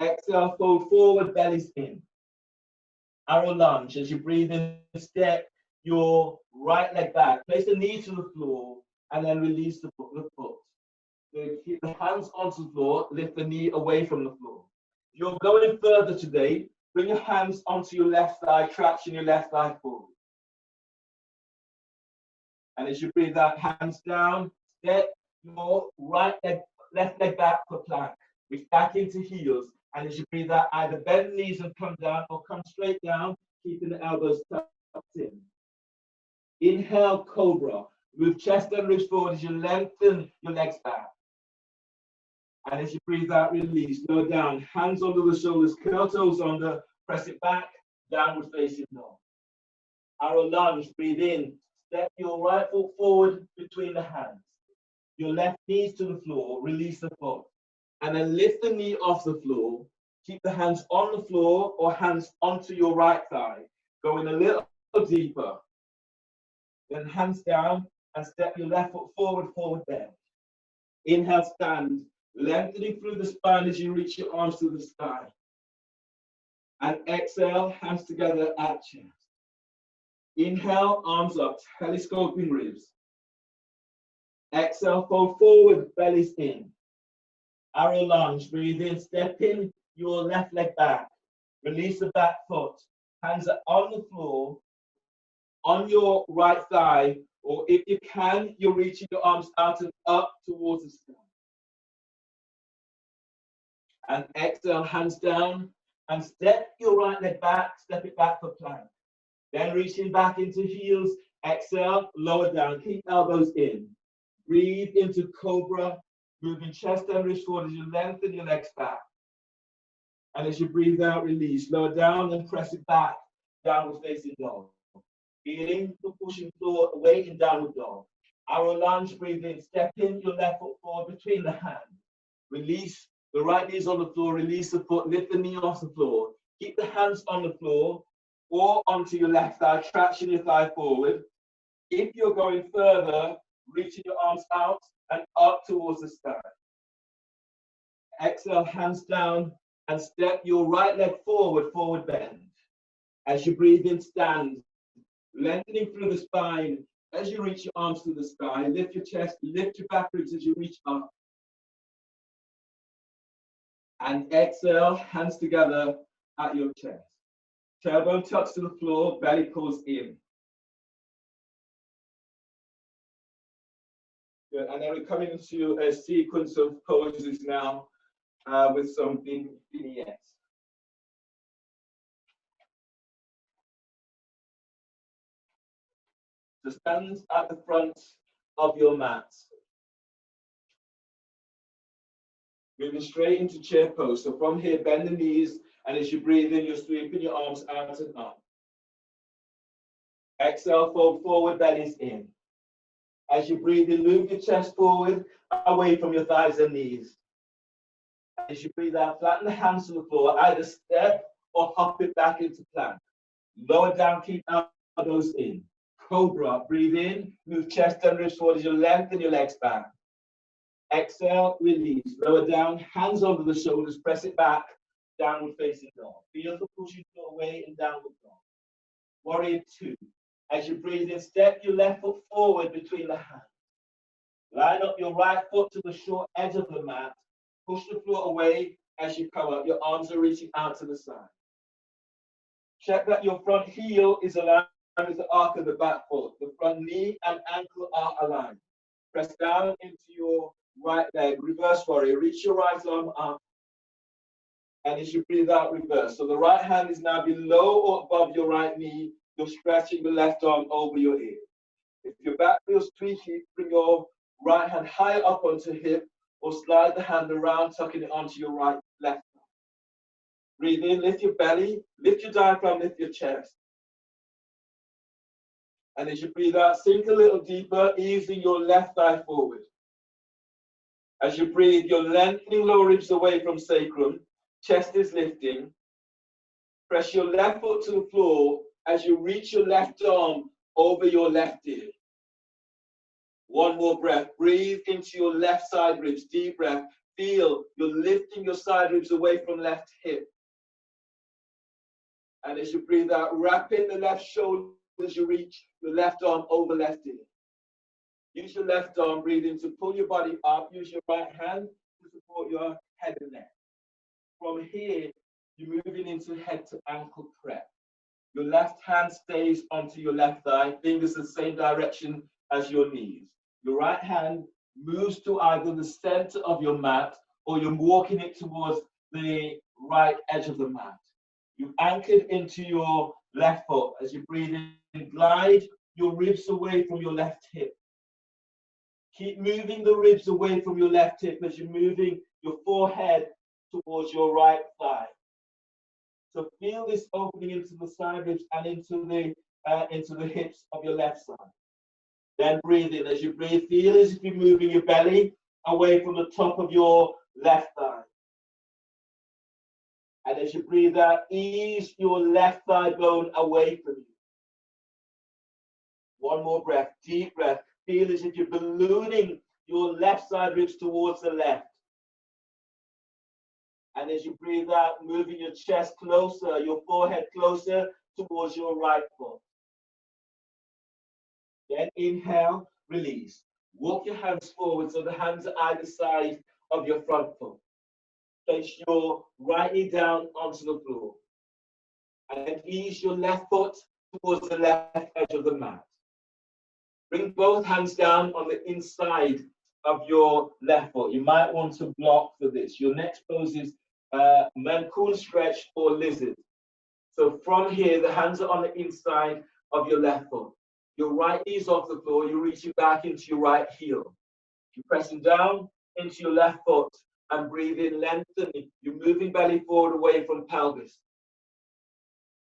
Exhale, fold forward, bellies in. Arrow lunge. As you breathe in, step your right leg back. Place the knee to the floor and then release the foot. So keep the hands onto the floor, lift the knee away from the floor. If you're going further today, bring your hands onto your left thigh, traction your left thigh forward. And as you breathe out, hands down, step your left leg back for plank. Reach back into heels. And as you breathe out, either bend the knees and come down or come straight down, keeping the elbows tucked in. Inhale, cobra. Move chest and ribs forward as you lengthen your legs back. And as you breathe out, release. Lower down, hands under the shoulders, curl toes under, press it back, downward facing dog. Arrow lunge, breathe in. Step your right foot forward between the hands. Your left knees to the floor, release the foot. And then lift the knee off the floor. Keep the hands on the floor or hands onto your right thigh. Going a little deeper. Then hands down and step your left foot forward, forward bend. Inhale, stand, lengthening through the spine as you reach your arms to the sky. And exhale, hands together at chest. Inhale, arms up, telescoping ribs. Exhale, fold forward, bellies in. Arrow lunge, breathe in, step in your left leg back. Release the back foot. Hands are on the floor, on your right thigh, or if you can, you're reaching your arms out and up towards the sky. And exhale, hands down, and step your right leg back, step it back for plank. Then reaching back into heels, exhale, lower down, keep elbows in. Breathe into cobra, moving chest and ribs forward as you lengthen your legs back. And as you breathe out, release. Lower down and press it back, downward facing dog. Feeling the pushing floor away in downward dog. Arrow lunge, breathe in, step in your left foot forward between the hands. Release, the right knee is on the floor, release the foot, lift the knee off the floor. Keep the hands on the floor or onto your left thigh, traction your thigh forward. If you're going further, reaching your arms out and up towards the sky. Exhale, hands down and step your right leg forward, forward bend. As you breathe in, stand, lengthening through the spine. As you reach your arms to the sky, lift your chest, lift your back ribs as you reach up. And exhale, hands together at your chest. Tailbone tucks to the floor, belly pulls in. Good. And then we're coming into a sequence of poses now with some vignettes. So stand at the front of your mat. Moving straight into chair pose. So from here, bend the knees, and as you breathe in, you're sweeping your arms out and up. Exhale, fold forward, bellies in. As you breathe in, move your chest forward, away from your thighs and knees. As you breathe out, flatten the hands to the floor, either step or hop it back into plank. Lower down, keep elbows in. Cobra, breathe in, move chest and ribs towards your length and your legs back. Exhale, release. Lower down, hands over the shoulders, press it back, downward facing dog. Feel the push you go away and downward dog. Warrior 2. As you breathe in, step your left foot forward between the hands. Line up your right foot to the short edge of the mat. Push the floor away as you come up. Your arms are reaching out to the side. Check that your front heel is aligned with the arc of the back foot. The front knee and ankle are aligned. Press down into your right leg. Reverse warrior. Reach your right arm up. And as you breathe out, reverse. So the right hand is now below or above your right knee. You're stretching the left arm over your ear. If your back feels tweaky, bring your right hand higher up onto hip or slide the hand around, tucking it onto your left arm. Breathe in, lift your belly, lift your diaphragm, lift your chest. And as you breathe out, sink a little deeper, easing your left thigh forward. As you breathe, you're lengthening lower ribs away from sacrum, chest is lifting. Press your left foot to the floor as you reach your left arm over your left ear. One more breath. Breathe into your left side ribs. Deep breath. Feel you're lifting your side ribs away from left hip. And as you breathe out, wrap in the left shoulder as you reach your left arm over left ear. Use your left arm, breathe in to pull your body up. Use your right hand to support your head and neck. From here, you're moving into head to ankle prep. Your left hand stays onto your left thigh, fingers the same direction as your knees. Your right hand moves to either the center of your mat or you're walking it towards the right edge of the mat. You've anchored into your left foot. As you breathe in, glide your ribs away from your left hip. Keep moving the ribs away from your left hip as you're moving your forehead towards your right thigh. So feel this opening into the side ribs and into the hips of your left side. Then breathe in. As you breathe, feel as if you're moving your belly away from the top of your left thigh. And as you breathe out, ease your left thigh bone away from you. One more breath, deep breath. Feel as if you're ballooning your left side ribs towards the left. And as you breathe out, moving your chest closer, your forehead closer towards your right foot. Then inhale, release. Walk your hands forward so the hands are either side of your front foot. Place your right knee down onto the floor. And then ease your left foot towards the left edge of the mat. Bring both hands down on the inside of your left foot. You might want to block for this. Your next pose is Mancoon stretch or lizard. So from here, the hands are on the inside of your left foot. Your right knee is off the floor. You're reaching back into your right heel. You're pressing down into your left foot and breathe in, lengthening. You're moving belly forward away from pelvis.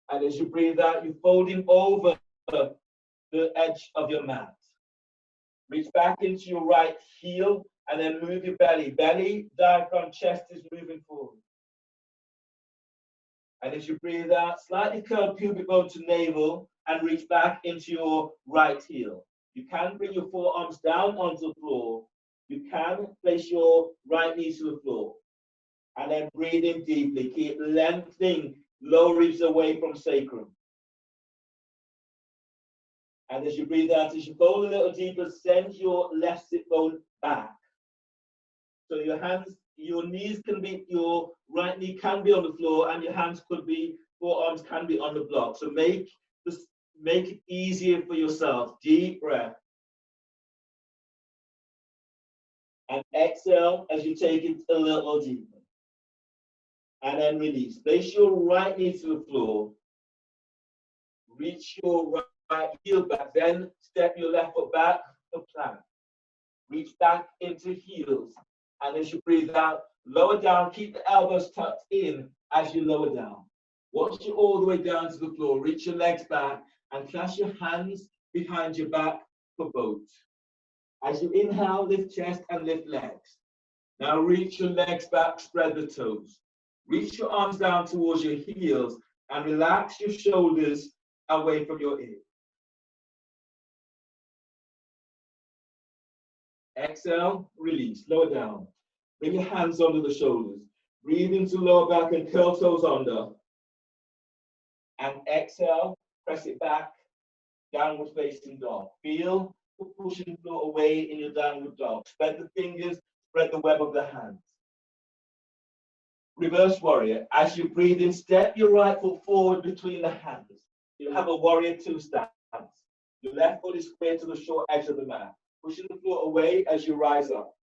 And as you breathe out, you're folding over the edge of your mat. Reach back into your right heel and then move your belly. Belly, diaphragm, chest is moving forward. And as you breathe out, slightly curl pubic bone to navel and reach back into your right heel. You can bring your forearms down onto the floor. You can place your right knee to the floor. And then breathe in deeply. Keep lengthening lower ribs away from sacrum. And as you breathe out, as you fold a little deeper, send your left sit bone back. So your hands, your knees can be, your right knee can be on the floor and your hands could be, forearms can be on the block. So make it easier for yourself. Deep breath. And exhale as you take it a little deeper. And then release. Place your right knee to the floor. Reach your right heel back. Then step your left foot back for plank. Reach back into heels. And as you breathe out, Lower down, keep the elbows tucked in as you lower down. Once you're all the way down to the floor, reach your legs back and clasp your hands behind your back for both. As you inhale, lift chest and lift legs. Now reach your legs back, spread the toes. Reach your arms down towards your heels and relax your shoulders away from your ears. Exhale, release, lower down. Bring your hands under the shoulders. Breathe into lower back and curl toes under. And exhale, press it back, downward facing dog. Feel the pushing floor away in your downward dog. Spread the fingers, spread the web of the hands. Reverse warrior. As you breathe in, step your right foot forward between the hands. You have a warrior two stance. Your left foot is square to the short edge of the mat. Pushing the floor away as you rise up.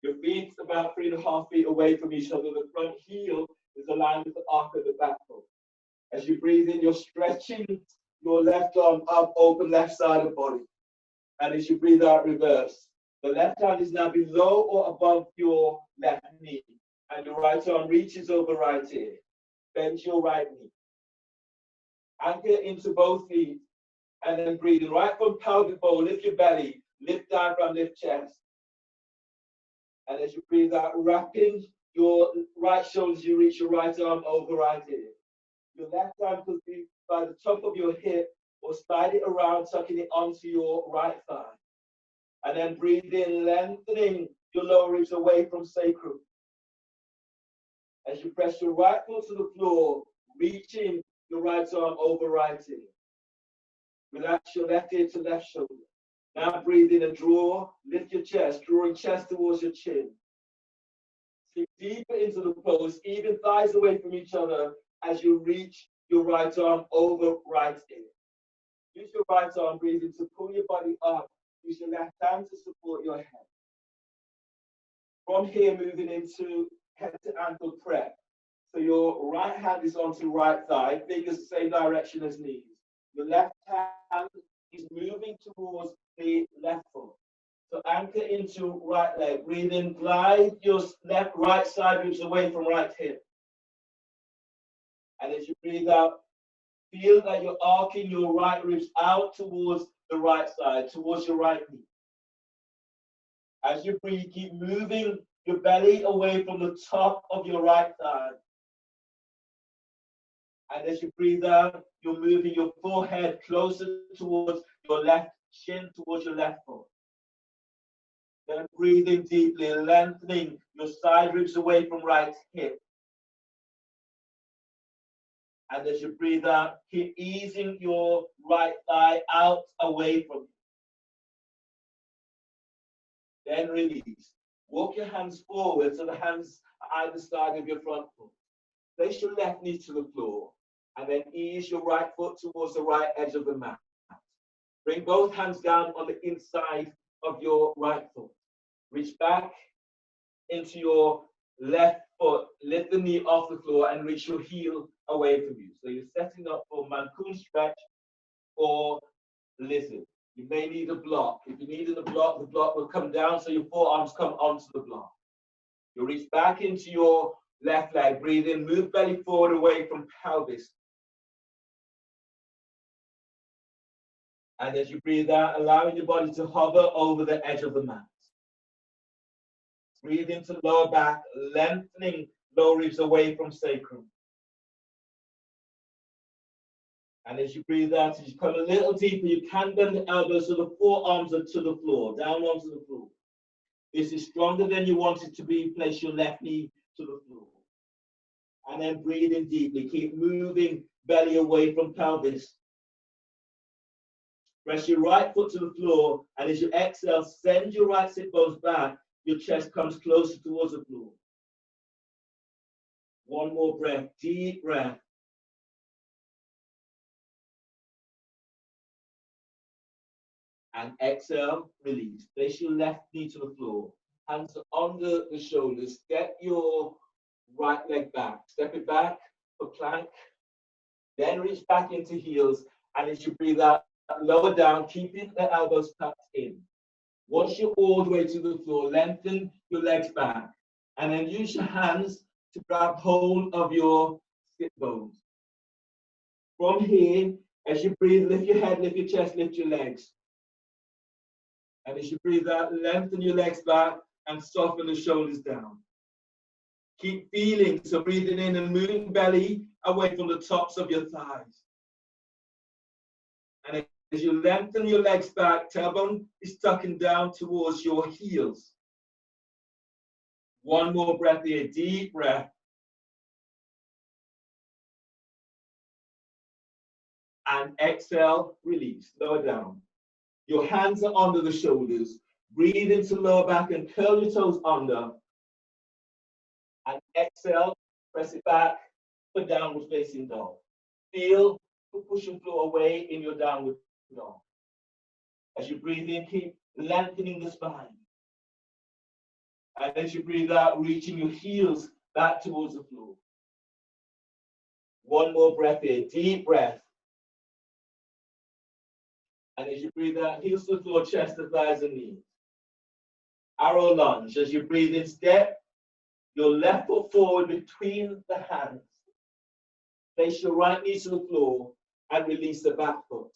Your feet about 3.5 feet away from each other. The front heel is aligned with the arc of the back foot. As you breathe in, you're stretching your left arm up, open left side of body. And as you breathe out, reverse. The left hand is now below or above your left knee. And your right arm reaches over right ear. Bend your right knee. Anchor into both feet. And then breathe in. Right foot, pelvic bowl, lift your belly. Lift diaphragm, lift chest. And as you breathe out, wrapping your right shoulders, you reach your right arm over right ear. Your left arm could be by the top of your hip or slide it around, tucking it onto your right thigh. And then breathe in, lengthening your lower ribs away from sacrum. As you press your right foot to the floor, reaching your right arm over right ear. Relax your left ear to left shoulder. Now breathe in and draw, lift your chest, drawing chest towards your chin. Sink deeper into the pose, even thighs away from each other as you reach your right arm over right ear. Use your right arm, breathing to pull your body up. Use your left hand to support your head. From here, moving into head to ankle prep. So your right hand is onto right thigh, fingers the same direction as knees. Your left hand is moving towards the left foot. So anchor into right leg. Breathe in, glide your right side ribs away from right hip. And as you breathe out, feel that you're arcing your right ribs out towards the right side, towards your right knee. As you breathe, keep moving your belly away from the top of your right thigh. And as you breathe out, you're moving your forehead closer towards your left shin, towards your left foot. Then breathing deeply, lengthening your side ribs away from right hip. And as you breathe out, keep easing your right thigh out away from you. Then release. Walk your hands forward so the hands are either side of your front foot. Place your left knee to the floor and then ease your right foot towards the right edge of the mat. Bring both hands down on the inside of your right foot. Reach back into your left foot, lift the knee off the floor and reach your heel away from you. So you're setting up for Mancoon stretch or lizard. You may need a block. If you needed a block, the block will come down so your forearms come onto the block. You reach back into your left leg, breathe in, move belly forward away from pelvis. And as you breathe out, allowing your body to hover over the edge of the mat. Breathe into lower back, lengthening lower ribs away from sacrum. And as you breathe out, as you come a little deeper, you can bend the elbows so the forearms are to the floor, down onto the floor. This is stronger than you want it to be. Place your left knee to the floor. And then breathe in deeply. Keep moving belly away from pelvis. Press your right foot to the floor, and as you exhale, send your right sit bones back. Your chest comes closer towards the floor. One more breath, deep breath. And exhale, release. Place your left knee to the floor. Hands under the shoulders. Step your right leg back. Step it back for plank. Then reach back into heels. And as you breathe out, lower down, keeping the elbows tucked in. Once you're all the way to the floor, lengthen your legs back And then use your hands to grab hold of your sit bones. From here, as you breathe, lift your head, lift your chest, lift your legs. And as you breathe out, lengthen your legs back and soften the shoulders down. Keep feeling, so breathing in and moving belly away from the tops of your thighs. And as you lengthen your legs back, tailbone is tucking down towards your heels. One more breath here, deep breath. And exhale, release, lower down. Your hands are under the shoulders. Breathe into lower back and curl your toes under. And exhale, press it back for downward facing dog. Feel the push and flow away in your downward dog. As you breathe in, keep lengthening the spine. And as you breathe out, reaching your heels back towards the floor. One more breath here, deep breath. And as you breathe out, heels to the floor, chest to thighs and knees. Arrow lunge. As you breathe in, step your left foot forward between the hands. Place your right knee to the floor and release the back foot.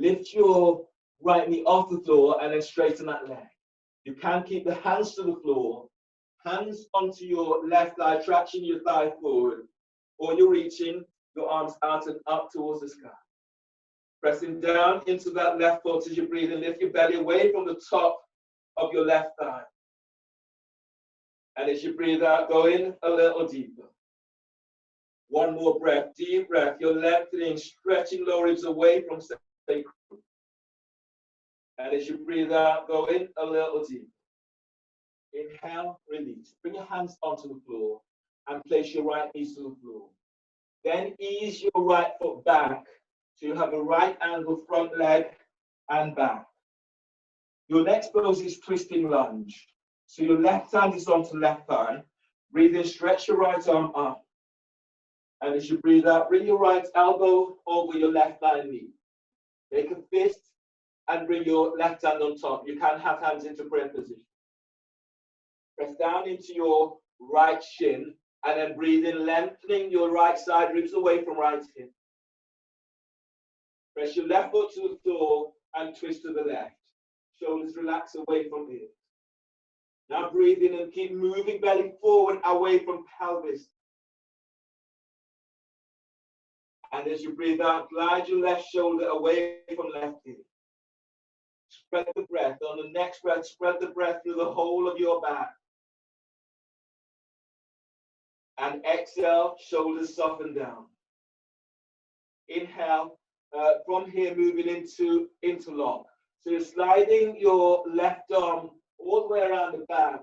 Lift your right knee off the floor and then straighten that leg. You can keep the hands to the floor, hands onto your left thigh, traction your thigh forward, or you're reaching your arms out and up towards the sky. Pressing down into that left foot as you breathe and lift your belly away from the top of your left thigh. And as you breathe out, go in a little deeper. One more breath, deep breath. You're lengthening, stretching lower ribs away from sacrum. And as you breathe out, go in a little deeper. Inhale, release. Bring your hands onto the floor and place your right knees to the floor. Then ease your right foot back so you have a right angle front leg and back. Your next pose is twisting lunge. So your left hand is onto left thigh. Breathe in, stretch your right arm up. And as you breathe out, bring your right elbow over your left thigh knee. Make a fist and bring your left hand on top. You can have hands into prayer position. Press down into your right shin and then breathe in, lengthening your right side ribs away from right hip. Press your left foot to the floor and twist to the left. Shoulders relax away from here. Now breathe in and keep moving belly forward away from pelvis. And as you breathe out, glide your left shoulder away from left hip. Spread the breath. On the next breath, spread the breath through the whole of your back. And exhale, shoulders soften down. Inhale, from here moving into interlock. So you're sliding your left arm all the way around the back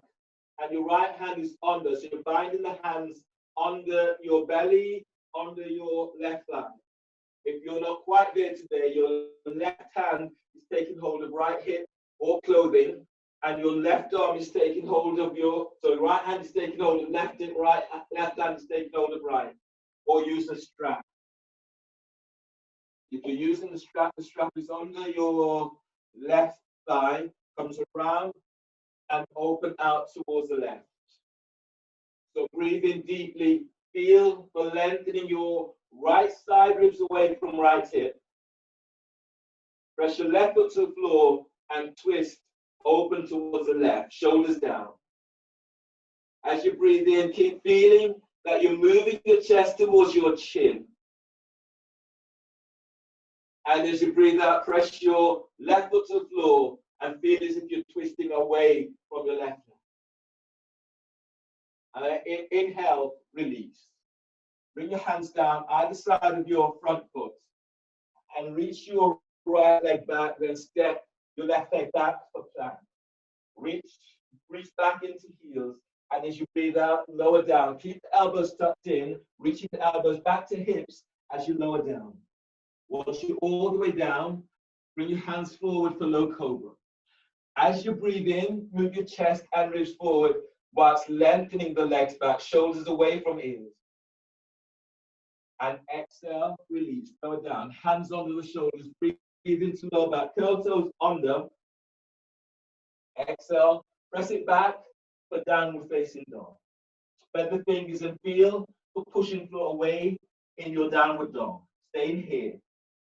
and your right hand is under. So you're binding the hands under your belly, under your left thigh. If you're not quite there today, your left hand is taking hold of right hip or clothing, and your left arm is taking hold of so right hand is taking hold of left hip, left hand is taking hold of right, or use a strap. If you're using the strap is under your left thigh, comes around and open out towards the left. So breathe in deeply, feel the lengthening your right side ribs away from right hip. Press your left foot to the floor and twist, open towards the left, shoulders down. As you breathe in, keep feeling that you're moving your chest towards your chin. And as you breathe out, press your left foot to the floor and feel as if you're twisting away from your left hand. And inhale, release. Bring your hands down either side of your front foot and reach your right leg back, then step your left leg back for plank. Reach back into heels, and as you breathe out, lower down. Keep the elbows tucked in, reaching the elbows back to hips as you lower down. Once you're all the way down, bring your hands forward for low cobra. As you breathe in, move your chest and ribs forward whilst lengthening the legs back, shoulders away from ears. And exhale, release, lower down, hands under the shoulders, breathe into lower back, curl toes under. Exhale, press it back for downward facing dog. Spread the fingers and feel for pushing floor away in your downward dog. Stay in here.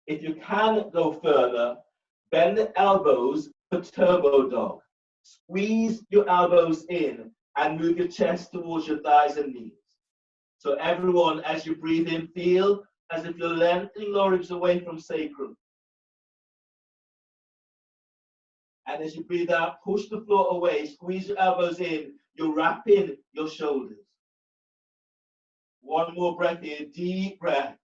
If you can go further, bend the elbows for turbo dog. Squeeze your elbows in and move your chest towards your thighs and knees. So everyone, as you breathe in, feel as if you're lengthening your ribs away from sacrum. And as you breathe out, push the floor away, squeeze your elbows in, you're wrapping your shoulders. One more breath here, deep breath.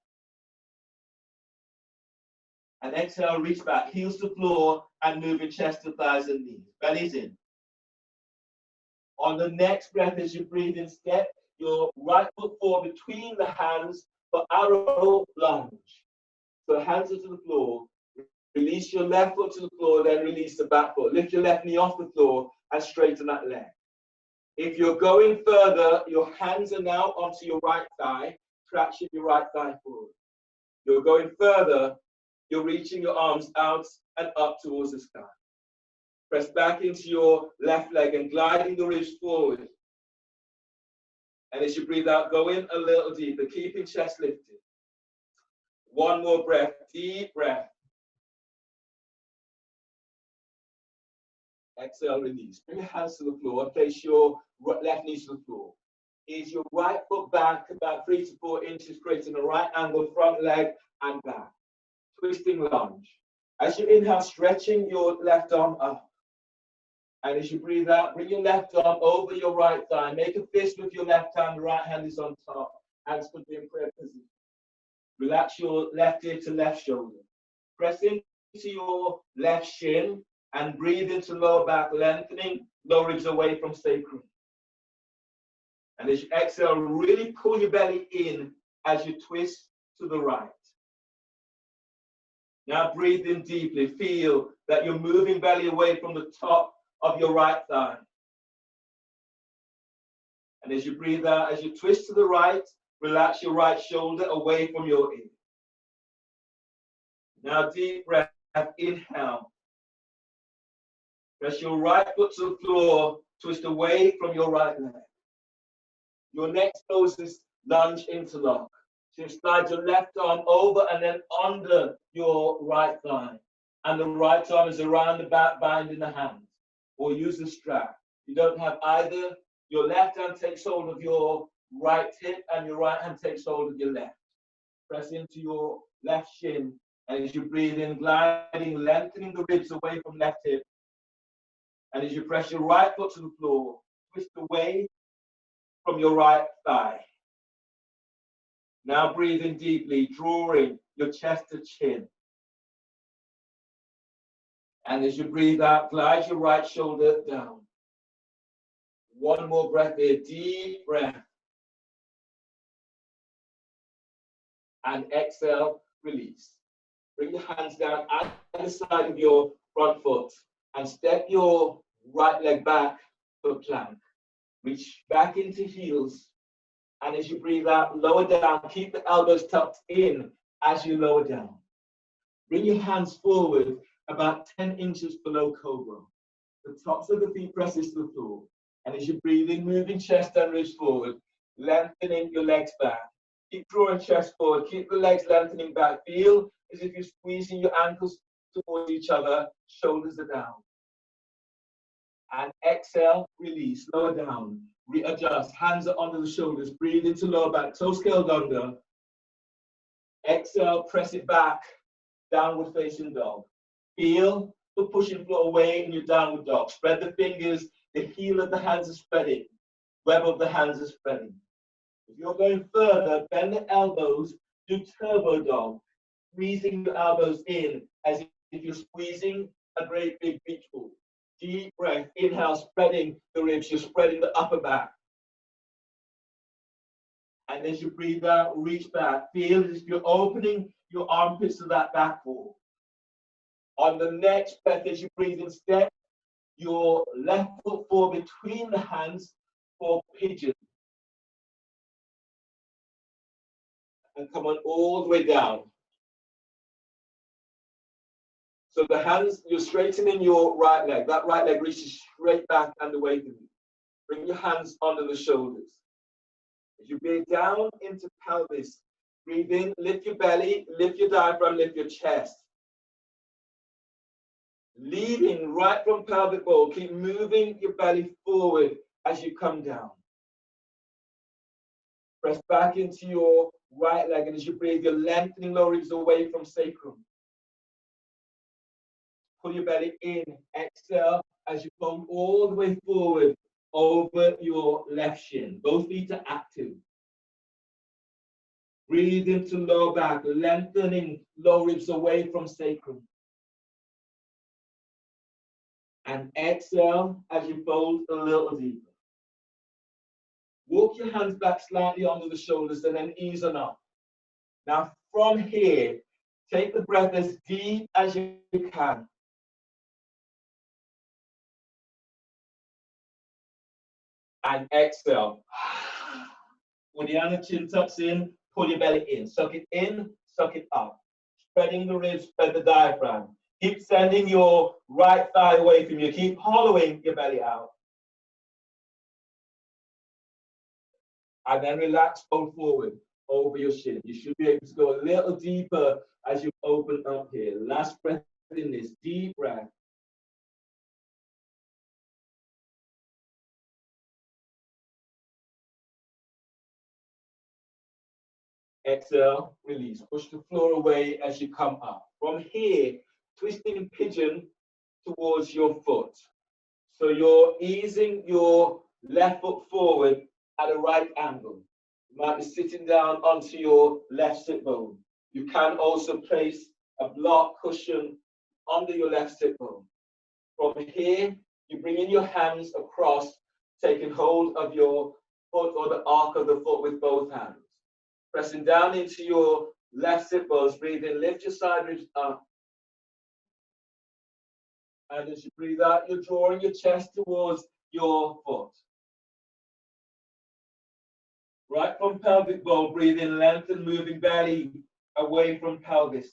And exhale, reach back, heels to floor, and move your chest to thighs and knees. Belly's in. On the next breath, as you breathe in, step your right foot forward between the hands for arrow lunge. So hands are to the floor. Release your left foot to the floor, then release the back foot. Lift your left knee off the floor and straighten that leg. If you're going further, your hands are now onto your right thigh. Traction your right thigh forward. You're going further, you're reaching your arms out and up towards the sky. Press back into your left leg and gliding the ribs forward. And as you breathe out, go in a little deeper, keeping chest lifted. One more breath, deep breath. Exhale, release. Bring your hands to the floor and place your left knee to the floor. Is your right foot back about 3 to 4 inches, creating a right angle, front leg and back. Twisting lunge. As you inhale, stretching your left arm up. And as you breathe out, bring your left arm over your right thigh. Make a fist with your left hand, the right hand is on top. Hands put in prayer position. Relax your left ear to left shoulder. Press into your left shin and breathe into lower back, lengthening lower ribs away from sacrum. And as you exhale, really pull your belly in as you twist to the right. Now breathe in deeply. Feel that you're moving belly away from the top of your right thigh. And as you breathe out, as you twist to the right, relax your right shoulder away from your ear. Now deep breath, inhale. Press your right foot to the floor, twist away from your right leg. Your next pose is lunge interlock. So you slide your left arm over and then under your right thigh. And the right arm is around the back, binding the hands. Or use the strap. You don't have either. Your left hand takes hold of your right hip and your right hand takes hold of your left. Press into your left shin. And as you breathe in, gliding, lengthening the ribs away from left hip. And as you press your right foot to the floor, twist away from your right thigh. Now breathe in deeply, drawing your chest to chin. And as you breathe out, glide your right shoulder down. One more breath here, deep breath. And exhale, release. Bring your hands down at the side of your front foot and step your right leg back for plank. Reach back into heels. And as you breathe out, lower down. Keep the elbows tucked in as you lower down. Bring your hands forward about 10 inches below cobra. The tops of the feet presses to the floor. And as you breathe in, moving chest and ribs forward, lengthening your legs back. Keep drawing chest forward. Keep the legs lengthening back. Feel as if you're squeezing your ankles towards each other. Shoulders are down. And exhale, release, lower down. Readjust. Hands are under the shoulders. Breathe into lower back. Toes curled under. Exhale, press it back. Downward facing dog. Feel the pushing floor away in your downward dog. Spread the fingers. The heel of the hands is spreading. Web of the hands is spreading. If you're going further, bend the elbows. Do turbo dog. Squeezing your elbows in as if you're squeezing a great big beach ball. Deep breath. Inhale, spreading the ribs. You're spreading the upper back. And as you breathe out, reach back. Feel as if you're opening your armpits to that back wall. On the next breath, as you breathe in, step your left foot forward between the hands for pigeon. And come on all the way down. So the hands, you're straightening your right leg. That right leg reaches straight back and away from you. Bring your hands under the shoulders. As you breathe down into pelvis, breathe in, lift your belly, lift your diaphragm, lift your chest. Leading right from pelvic bowl, keep moving your belly forward as you come down. Press back into your right leg, and as you breathe, you're lengthening lower ribs away from sacrum. Pull your belly in, exhale as you fold all the way forward over your left shin. Both feet are active. Breathe into lower back, lengthening lower ribs away from sacrum. And exhale as you fold a little deeper. Walk your hands back slightly under the shoulders and then ease on up. Now from here, take the breath as deep as you can. And exhale. With the other chin tucks in, pull your belly in. Suck it up. Spreading the ribs, spread the diaphragm. Keep sending your right thigh away from you. Keep hollowing your belly out. And then relax, fold forward over your shin. You should be able to go a little deeper as you open up here. Last breath in this, deep breath. Exhale, release. Push the floor away as you come up. From here, twisting pigeon towards your foot. So you're easing your left foot forward at a right angle. You might be sitting down onto your left sit bone. You can also place a block cushion under your left sit bone. From here, you bring in your hands across, taking hold of your foot or the arc of the foot with both hands. Pressing down into your left sit bones, breathe in, lift your side ribs up. And as you breathe out, you're drawing your chest towards your foot. Right from pelvic bowl, breathe in, lengthen, moving belly away from pelvis.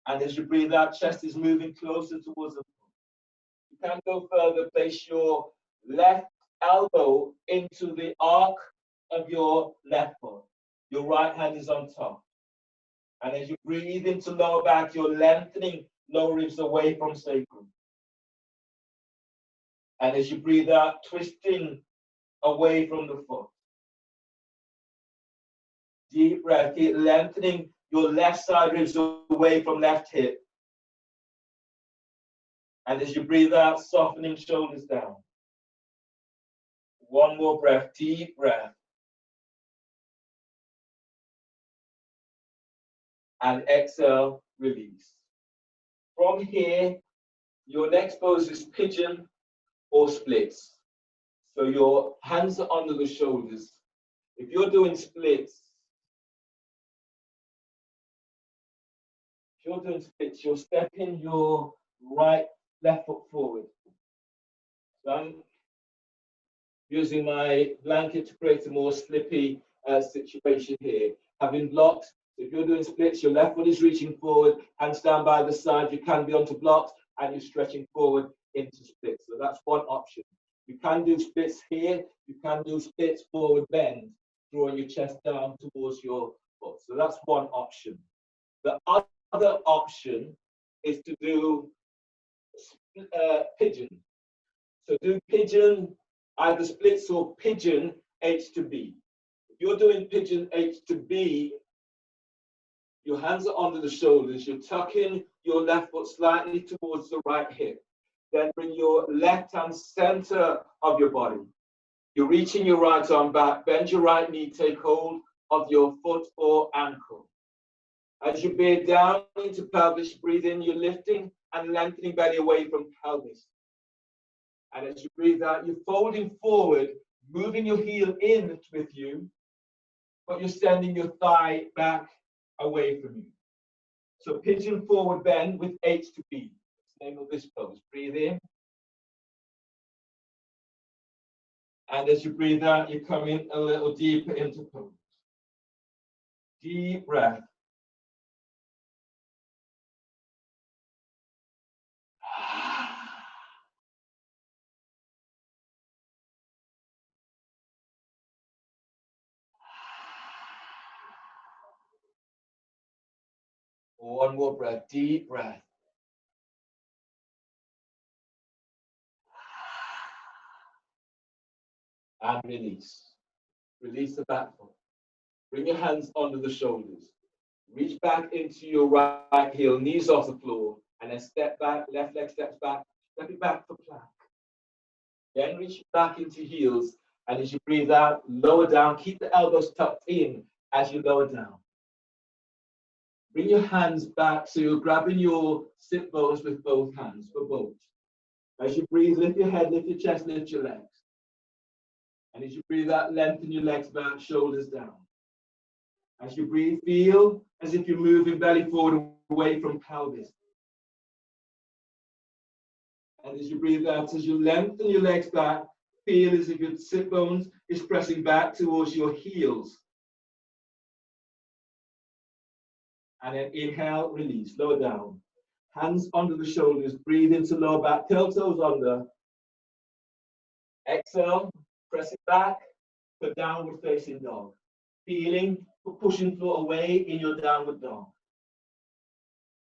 And as you breathe out, chest is moving closer towards the foot. You can go further, place your left elbow into the arc of your left foot. Your right hand is on top. And as you breathe into lower back, you're lengthening lower ribs away from sacrum. And as you breathe out, twisting away from the foot. Deep breath, keep lengthening your left side ribs away from left hip. And as you breathe out, softening shoulders down. One more breath, deep breath. And exhale, release. From here, your next pose is pigeon or splits. So your hands are under the shoulders. If you're doing splits, you're stepping your left foot forward. So I'm using my blanket to create a more slippy situation here. Having blocks, if you're doing splits, your left foot is reaching forward, hands down by the side, you can be onto blocks, and you're stretching forward into splits. So that's one option. You can do splits here, you can do splits forward bend, drawing your chest down towards your foot. So that's one option. The other option is to do pigeon. So do pigeon, either splits or pigeon H to B. If you're doing pigeon H to B, your hands are under the shoulders. You're tucking your left foot slightly towards the right hip. Then bring your left hand center of your body. You're reaching your right arm back. Bend your right knee. Take hold of your foot or ankle. As you bear down into pelvis, breathe in. You're lifting and lengthening belly away from pelvis. And as you breathe out, you're folding forward, moving your heel in with you, but you're sending your thigh back away from you. So pigeon forward bend with H to B. That's the name of this pose. Breathe in. And as you breathe out, you come in a little deeper into pose. Deep breath. One more breath, deep breath. And release. Release the back foot. Bring your hands under the shoulders. Reach back into your right heel, knees off the floor, and then step back, left leg steps back, step it back for plank. Then reach back into heels, and as you breathe out, lower down, keep the elbows tucked in as you lower down. Bring your hands back so you're grabbing your sit bones with both hands for both. As you breathe, lift your head, lift your chest, lift your legs. And as you breathe out, lengthen your legs back, shoulders down. As you breathe, feel as if you're moving belly forward away from pelvis. And as you breathe out, as you lengthen your legs back, feel as if your sit bones is pressing back towards your heels. And then inhale, release, lower down. Hands under the shoulders, breathe into lower back, curl toes under. Exhale, press it back for downward facing dog. Feeling for pushing floor away in your downward dog.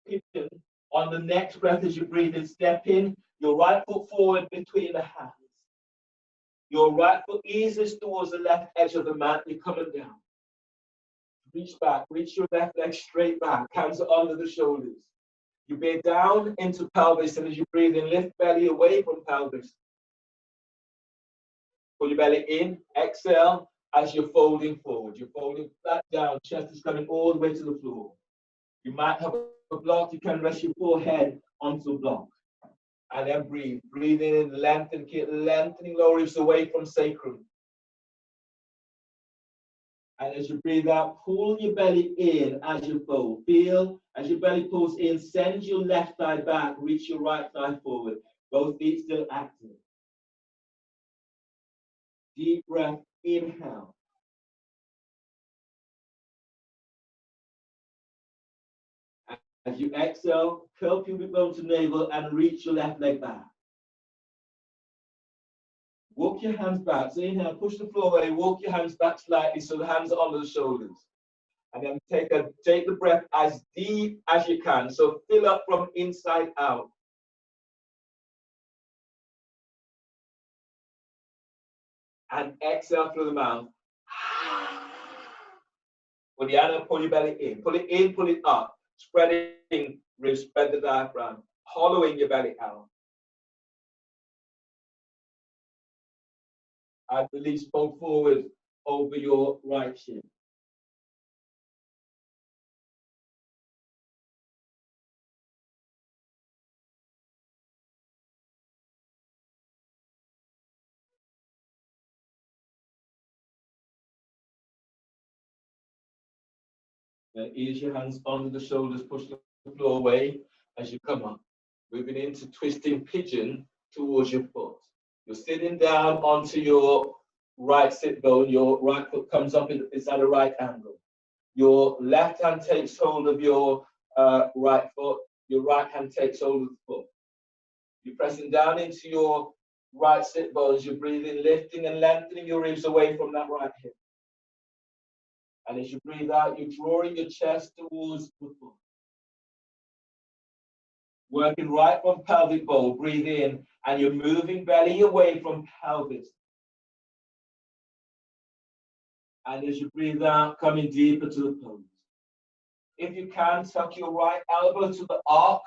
Pigeon. On the next breath as you breathe in, step in, your right foot forward between the hands. Your right foot eases towards the left edge of the mat, you're coming down. Reach back, reach your left leg straight back, hands are under the shoulders. You bear down into pelvis, and as you breathe in, lift belly away from pelvis. Pull your belly in, exhale as you're folding forward. You're folding flat down, chest is coming all the way to the floor. You might have a block, you can rest your forehead onto a block. And then breathe. Breathe in, lengthen, keep lengthening lower ribs away from sacrum. And as you breathe out, pull your belly in as you fold. Feel as your belly pulls in, send your left thigh back, reach your right thigh forward. Both feet still active. Deep breath, inhale. As you exhale, curl pubic bone to navel and reach your left leg back. Walk your hands back. So inhale, push the floor away, walk your hands back slightly so the hands are under the shoulders. And then take the breath as deep as you can. So fill up from inside out. And exhale through the mouth. Uddiyana, pull your belly in. Pull it in, pull it up. Spreading ribs, spread the diaphragm. Hollowing your belly out. And release, fold forward over your right shin. Then ease your hands under the shoulders, push the floor away as you come up. Moving into twisting pigeon towards your foot. You're sitting down onto your right sit bone. Your right foot comes up, it's at a right angle. Your left hand takes hold of your right foot. Your right hand takes hold of the foot. You're pressing down into your right sit bones. You're breathing, lifting and lengthening your ribs away from that right hip. And as you breathe out, you're drawing your chest towards the foot. Working right from pelvic bowl, breathe in, and you're moving belly away from pelvis. And as you breathe out, coming deeper to the pose. If you can, tuck your right elbow to the arc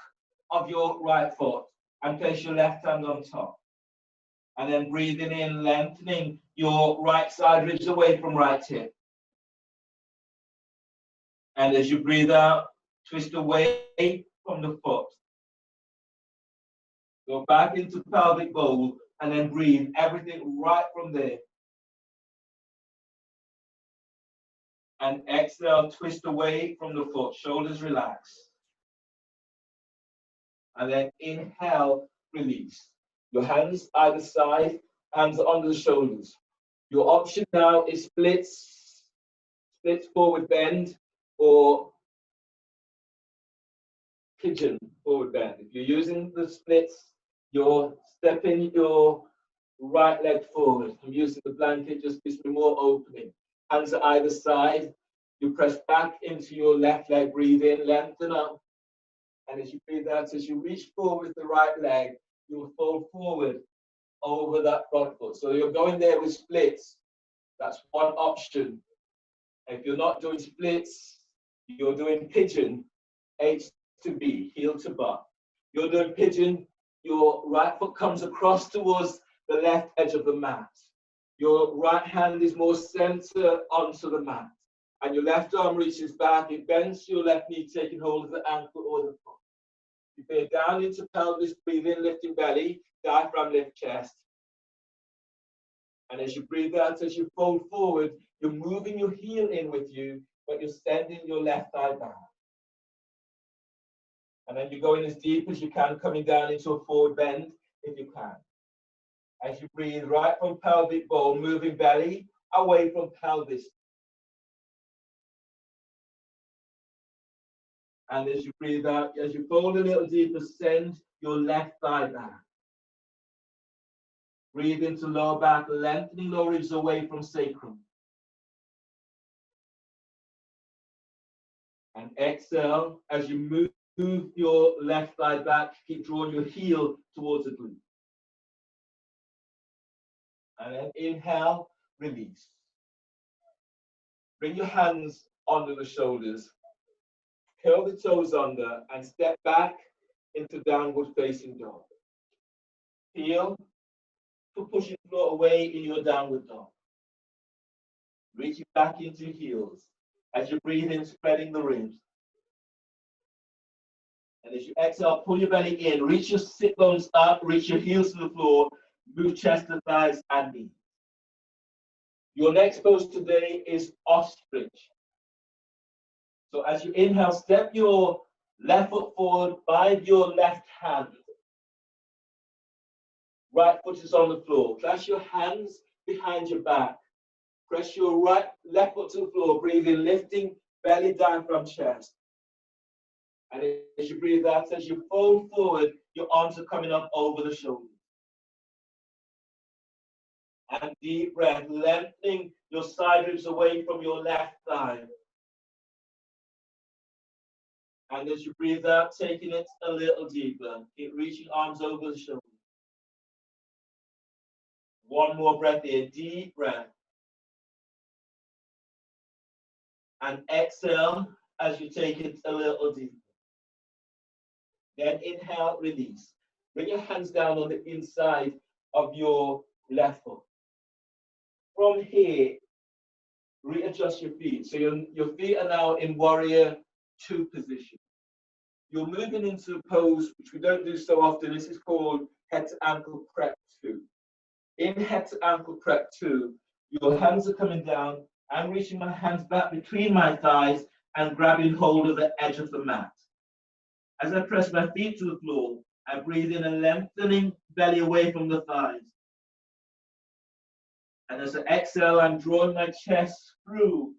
of your right foot and place your left hand on top. And then breathing in, lengthening your right side ribs away from right hip. And as you breathe out, twist away from the foot. Go back into pelvic bowl and then breathe everything right from there. And exhale, twist away from the foot, shoulders relax. And then inhale, release. Your hands either side, hands under the shoulders. Your option now is splits forward bend, or pigeon forward bend. If you're using the splits, you're stepping your right leg forward. I'm using the blanket, just gives me more opening. Hands at either side. You press back into your left leg, breathe in, lengthen up. And as you breathe out, as you reach forward with the right leg, you will fold forward over that front foot. So you're going there with splits. That's one option. If you're not doing splits, you're doing pigeon, H to B, heel to butt. You're doing pigeon, your right foot comes across towards the left edge of the mat. Your right hand is more center onto the mat. And your left arm reaches back, it bends your left knee, taking hold of the ankle or the foot. You bear down into pelvis, breathe in, lifting belly, diaphragm lift chest. And as you breathe out, as you fold forward, you're moving your heel in with you, but you're sending your left thigh back. And then you're going as deep as you can, coming down into a forward bend if you can. As you breathe, right from pelvic bowl, moving belly away from pelvis. And as you breathe out, as you fold a little deeper, send your left thigh back. Breathe into lower back, lengthening lower ribs away from sacrum. And exhale, as you move your left thigh back, keep drawing your heel towards the glute. And then inhale, release. Bring your hands under the shoulders. Curl the toes under and step back into downward facing dog. Heel to pushing the floor away in your downward dog. Reaching back into heels. As you breathe in, spreading the ribs. And as you exhale, pull your belly in, reach your sit bones up, reach your heels to the floor, move chest to thighs and knees. Your next pose today is ostrich. So as you inhale, step your left foot forward, bind your left hand. Right foot is on the floor. Clasp your hands behind your back. Press your left foot to the floor, breathe in, lifting belly down from chest. And as you breathe out, as you fold forward, your arms are coming up over the shoulders. And deep breath, lengthening your side ribs away from your left thigh. And as you breathe out, taking it a little deeper, keep reaching arms over the shoulders. One more breath in, deep breath. And exhale as you take it a little deeper. Then inhale, release. Bring your hands down on the inside of your left foot. From here, readjust your feet. So your feet are now in warrior 2 position. You're moving into a pose which we don't do so often. This is called head to ankle prep 2. In head to ankle prep 2, your hands are coming down. I'm reaching my hands back between my thighs and grabbing hold of the edge of the mat. As I press my feet to the floor, I breathe in a lengthening belly away from the thighs. And as I exhale, I'm drawing my chest through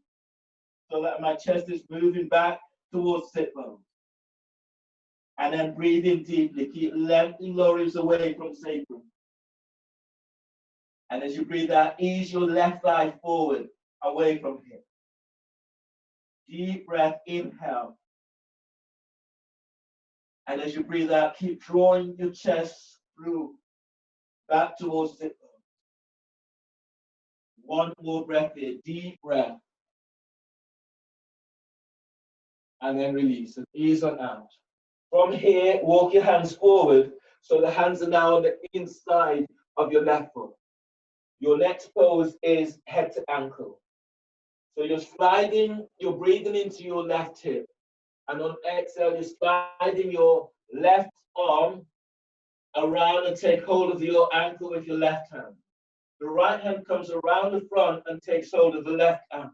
so that my chest is moving back towards sit bones. And then breathe in deeply. Keep lengthening lower ribs away from sacrum. And as you breathe out, ease your left thigh forward, away from hip. Deep breath, inhale. And as you breathe out, keep drawing your chest through, back towards sit bones. One more breath in, deep breath. And then release, and ease on out. From here, walk your hands forward, so the hands are now on the inside of your left foot. Your next pose is head to ankle. So you're sliding, you're breathing into your left hip. And on exhale, you're sliding your left arm around and take hold of your ankle with your left hand. The right hand comes around the front and takes hold of the left ankle.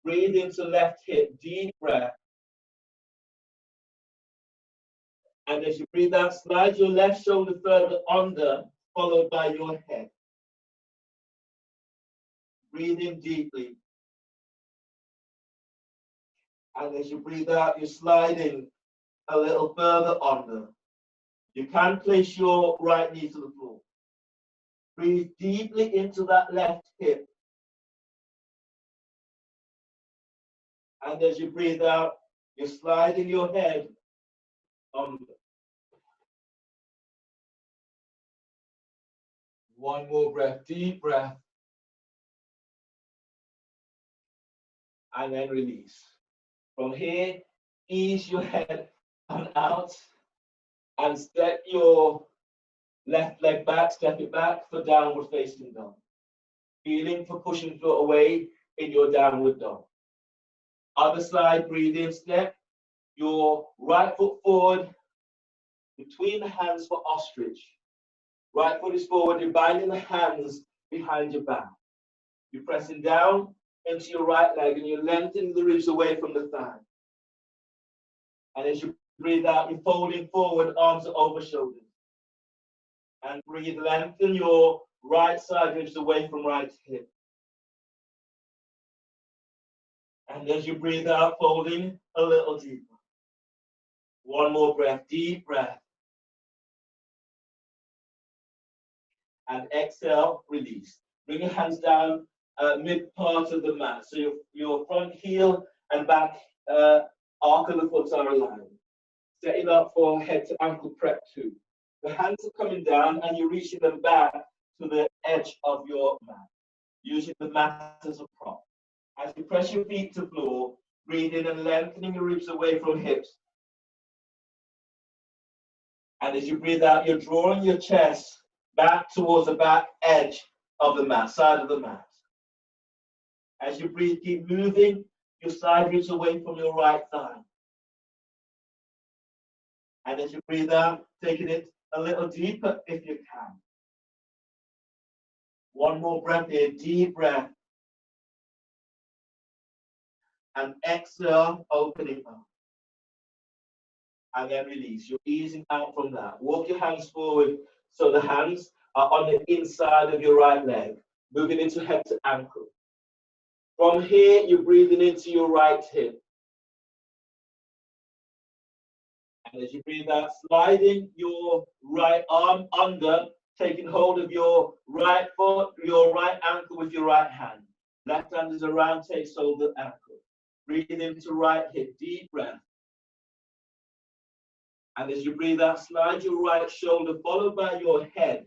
Breathe into left hip, deep breath. And as you breathe out, slide your left shoulder further under, followed by your head. Breathe in deeply. And as you breathe out, you're sliding a little further under. You can place your right knee to the floor. Breathe deeply into that left hip. And as you breathe out, you're sliding your head on. One more breath, deep breath. And then release. From here, ease your head on out and step your left leg back, step it back for downward facing dog. Feeling for pushing foot away in your downward dog. Other side, breathe in, step your right foot forward between the hands for ostrich. Right foot is forward, you're binding the hands behind your back. You're pressing down into your right leg and you're lengthening the ribs away from the thigh. And as you breathe out, you're folding forward, arms are over shoulders. And breathe, lengthen your right side ribs away from right hip. And as you breathe out, folding a little deeper. One more breath, deep breath. And exhale, release. Bring your hands down mid part of the mat. So your front heel and back arc of the foot are aligned. Setting up for head to ankle prep 2. The hands are coming down and you're reaching them back to the edge of your mat, using the mat as a prop. As you press your feet to floor, breathe in and lengthening your ribs away from hips. And as you breathe out, you're drawing your chest back towards the back edge of the mat, side of the mat. As you breathe, keep moving your side ribs away from your right thigh. And as you breathe out, taking it a little deeper if you can. One more breath here, deep breath. And exhale, opening up. And then release. You're easing out from that. Walk your hands forward so the hands are on the inside of your right leg, moving into head to ankle. From here, you're breathing into your right hip. And as you breathe out, sliding your right arm under, taking hold of your right foot, your right ankle with your right hand. Left hand is around, takes hold of the ankle. Breathe into right hip, deep breath. And as you breathe out, slide your right shoulder, followed by your head,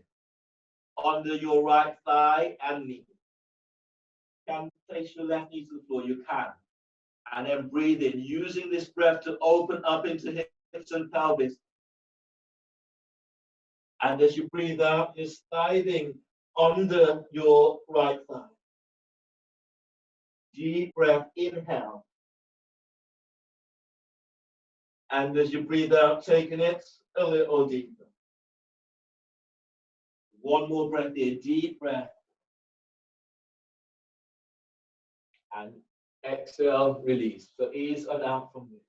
under your right thigh and knee. You can place your left knee to the floor, you can. And then breathe in, using this breath to open up into hips and pelvis. And as you breathe out, you're sliding under your right thigh. Deep breath, inhale. And as you breathe out, taking it a little deeper. One more breath here, deep breath. And exhale, release. So ease on out from this.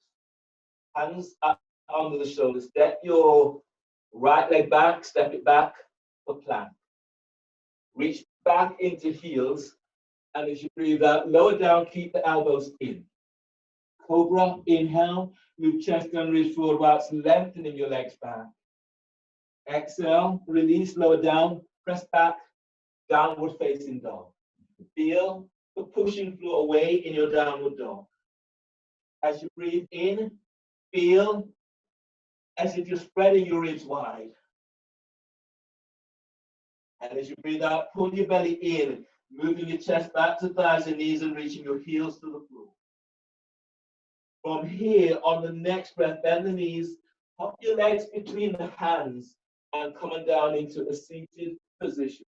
Hands up under the shoulders. Step your right leg back, step it back for plank. Reach back into heels. And as you breathe out, lower down, keep the elbows in. Cobra, inhale, move chest and ribs forward whilst lengthening your legs back. Exhale, release, lower down, press back, downward facing dog. Feel the pushing floor away in your downward dog. As you breathe in, feel as if you're spreading your ribs wide. And as you breathe out, pull your belly in, moving your chest back to thighs and knees and reaching your heels to the floor. From here, on the next breath, bend the knees, hop your legs between the hands, and coming down into a seated position.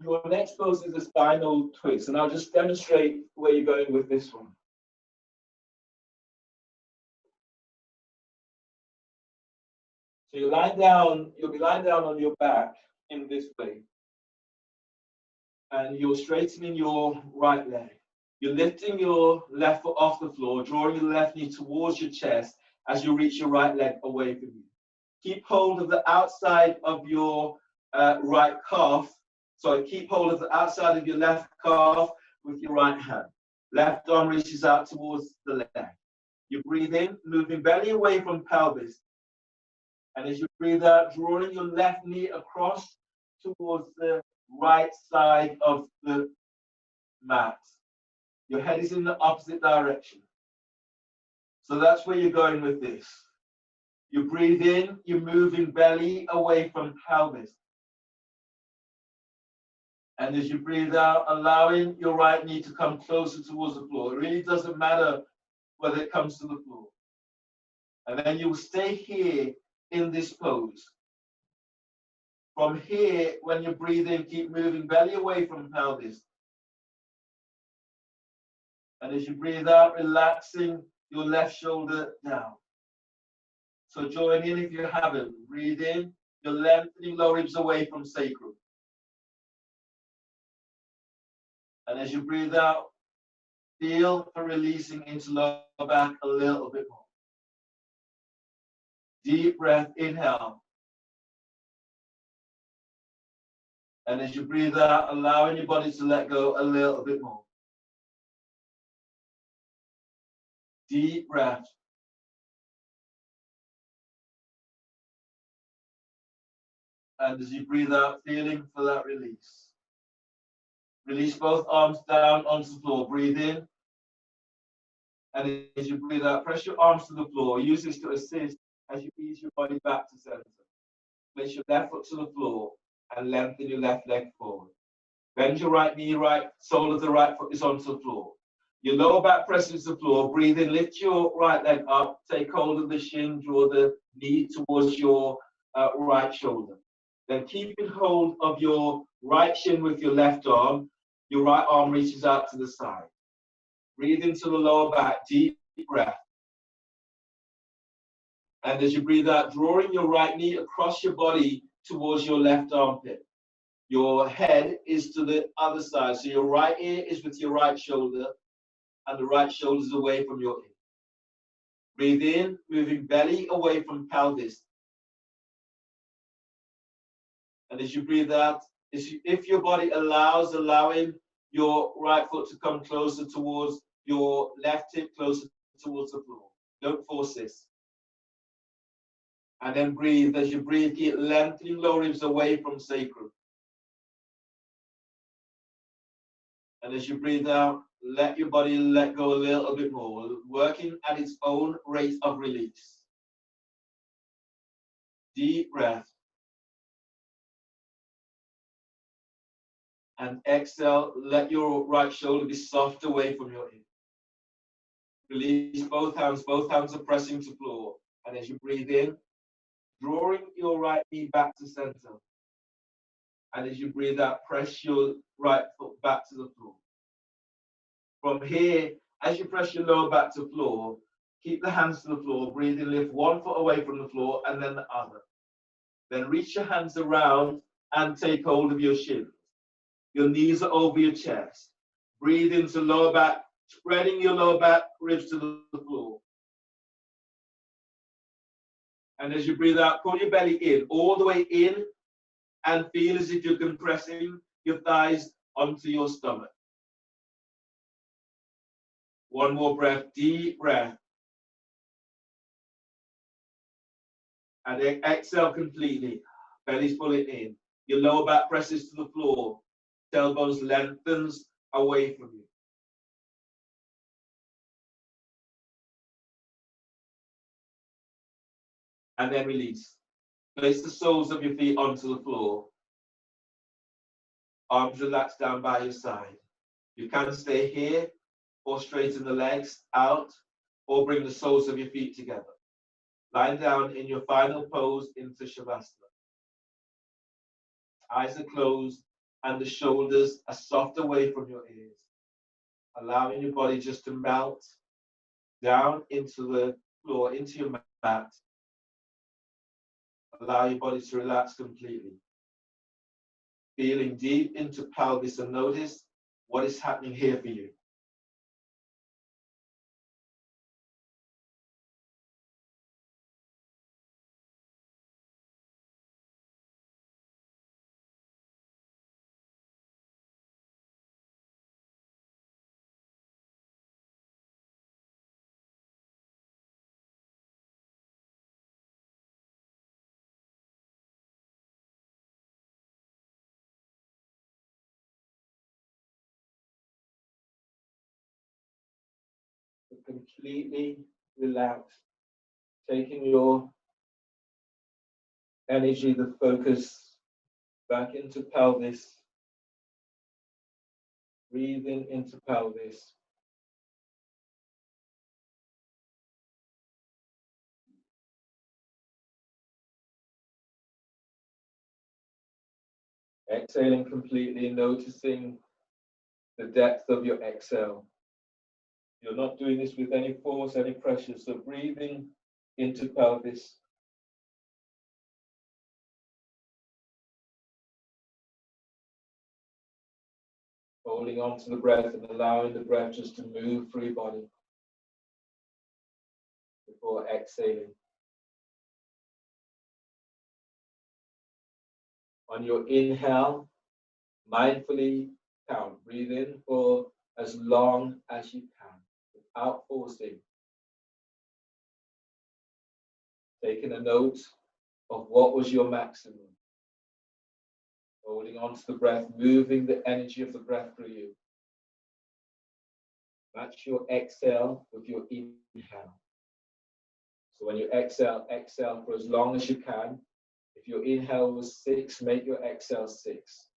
Your next pose is a spinal twist, and I'll just demonstrate where you're going with this one. So you'll be lying down on your back in this way, and you're straightening your right leg. You're lifting your left foot off the floor, drawing your left knee towards your chest as you reach your right leg away from you. Keep hold of the outside of your right calf. So keep hold of the outside of your left calf with your right hand. Left arm reaches out towards the left. You breathe in, moving belly away from pelvis. And as you breathe out, drawing your left knee across towards the right side of the mat. Your head is in the opposite direction. So that's where you're going with this. You breathe in, you're moving belly away from pelvis. And as you breathe out, allowing your right knee to come closer towards the floor. It really doesn't matter whether it comes to the floor. And then you will stay here in this pose. From here, when you breathe in, keep moving belly away from pelvis. And as you breathe out, relaxing your left shoulder down. So join in if you haven't. Breathe in, you're lengthening lower ribs away from sacrum. And as you breathe out, feel for releasing into lower back a little bit more. Deep breath, inhale. And as you breathe out, allowing your body to let go a little bit more. Deep breath. And as you breathe out, feeling for that release. Release both arms down onto the floor. Breathe in. And as you breathe out, press your arms to the floor. Use this to assist as you ease your body back to center. Place your left foot to the floor and lengthen your left leg forward. Bend your right knee, right sole of the right foot is onto the floor. Your lower back presses the floor. Breathe in, lift your right leg up, take hold of the shin, draw the knee towards your right shoulder. Then keeping hold of your right shin with your left arm, your right arm reaches out to the side. Breathe into the lower back, deep breath. And as you breathe out, drawing your right knee across your body towards your left armpit. Your head is to the other side. So your right ear is with your right shoulder, and the right shoulder is away from your ear. Breathe in, moving belly away from pelvis. And as you breathe out, if your body allows, allowing your right foot to come closer towards your left hip, closer towards the floor. Don't force this. And then breathe. As you breathe, keep lengthening lower ribs away from sacrum. And as you breathe out, let your body let go a little bit more, working at its own rate of release. Deep breath. And exhale, let your right shoulder be soft away from your ear. Release both hands are pressing to floor. And as you breathe in, drawing your right knee back to center. And as you breathe out, press your right foot back to the floor. From here, as you press your lower back to floor, keep the hands to the floor, breathe in, lift one foot away from the floor and then the other. Then reach your hands around and take hold of your shins. Your knees are over your chest. Breathe into lower back, spreading your lower back ribs to the floor. And as you breathe out, pull your belly in, all the way in, and feel as if you're compressing your thighs onto your stomach. One more breath, deep breath. And then exhale completely. Belly's pulling in. Your lower back presses to the floor. Tailbones lengthens away from you. And then release. Place the soles of your feet onto the floor. Arms relaxed down by your side. You can stay here or straighten the legs out or bring the soles of your feet together. Lying down in your final pose into Shavasana. Eyes are closed and the shoulders are soft away from your ears. Allowing your body just to melt down into the floor, into your mat. Allow your body to relax completely. Feeling deep into pelvis and notice what is happening here for you. completely relaxed, taking your energy, the focus back into pelvis, breathing into pelvis. Exhaling completely, noticing the depth of your exhale. You're not doing this with any force, any pressure. So breathing into pelvis. Holding on to the breath and allowing the breath just to move through your body before exhaling. On your inhale, mindfully count. Breathe in for as long as you can without forcing. Taking a note of what was your maximum. Holding on to the breath, moving the energy of the breath through you. Match your exhale with your inhale. So when you exhale, exhale for as long as you can. If your inhale was 6, make your exhale 6.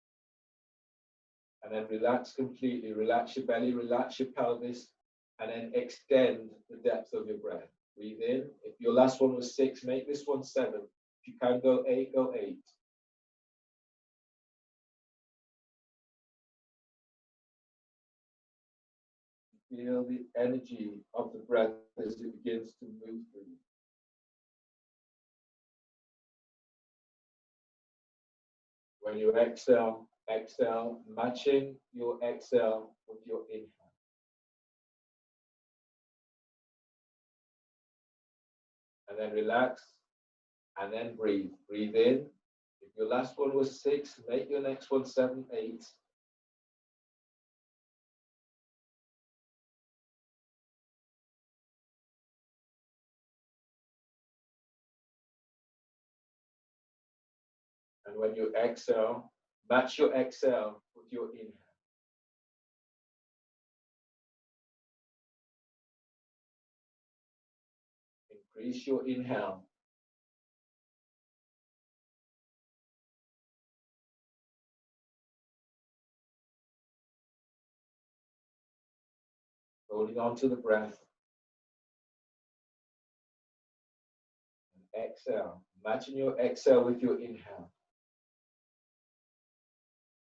And then relax completely. Relax your belly, relax your pelvis, and then extend the depth of your breath. Breathe in. If your last one was 6, make this one 7. If you can go 8, go 8. Feel the energy of the breath as it begins to move through you. When you exhale, exhale, matching your exhale with your inhale. And then relax, and then breathe. Breathe in. If your last one was 6, make your next one 7, 8. And when you exhale, match your exhale with your inhale. Increase your inhale. Holding on to the breath. And exhale. Matching your exhale with your inhale.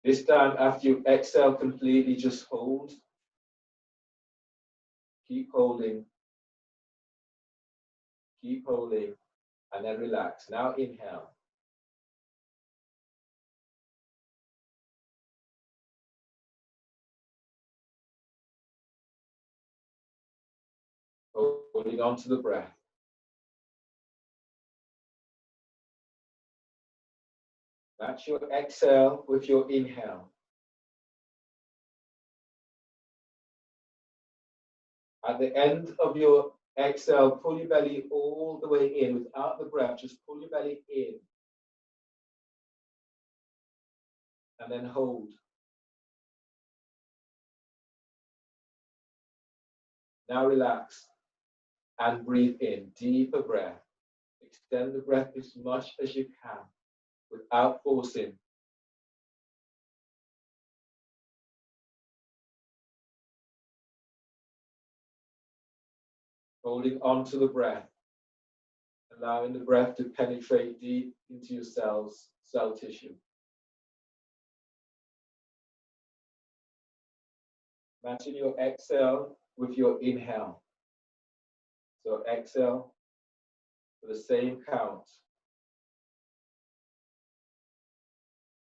This time, after you exhale completely, just hold. Keep holding. Keep holding. And then relax. Now inhale. Holding on to the breath. Match your exhale with your inhale. At the end of your exhale, pull your belly all the way in without the breath. Just pull your belly in. And then hold. Now relax and breathe in. Deeper breath. Extend the breath as much as you can without forcing. Holding on to the breath. Allowing the breath to penetrate deep into your cells, cell tissue. Matching your exhale with your inhale. So exhale for the same count.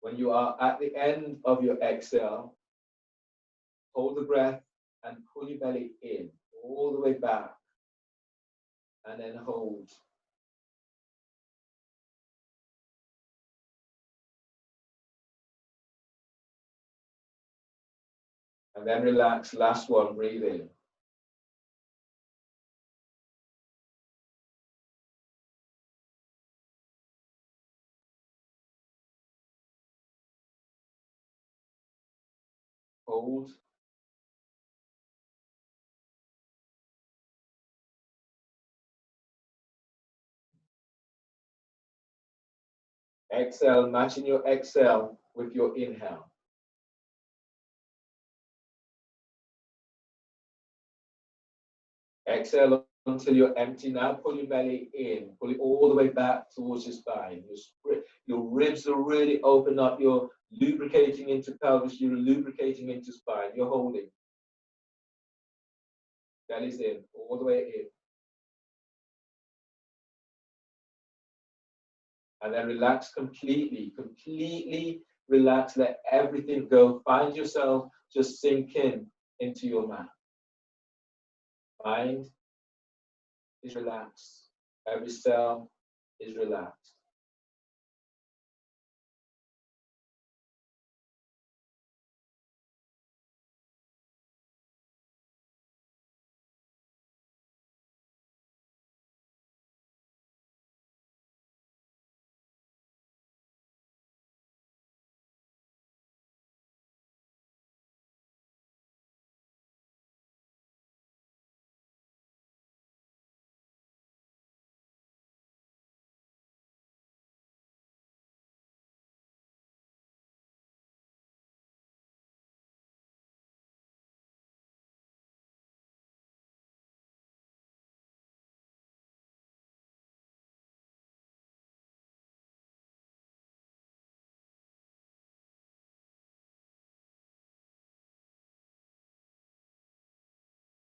When you are at the end of your exhale, hold the breath and pull your belly in, all the way back, and then hold. And then relax, last one, breathe in. Hold. Exhale, matching your exhale with your inhale. Exhale until you're empty. Now pull your belly in. Pull it all the way back towards your spine. Your ribs are really open up. You're lubricating into pelvis. You're lubricating into spine. You're holding. Belly's in, all the way in. And then relax completely. Completely relax. Let everything go. Find yourself just sink in into your mat. Mind is relaxed. Every cell is relaxed.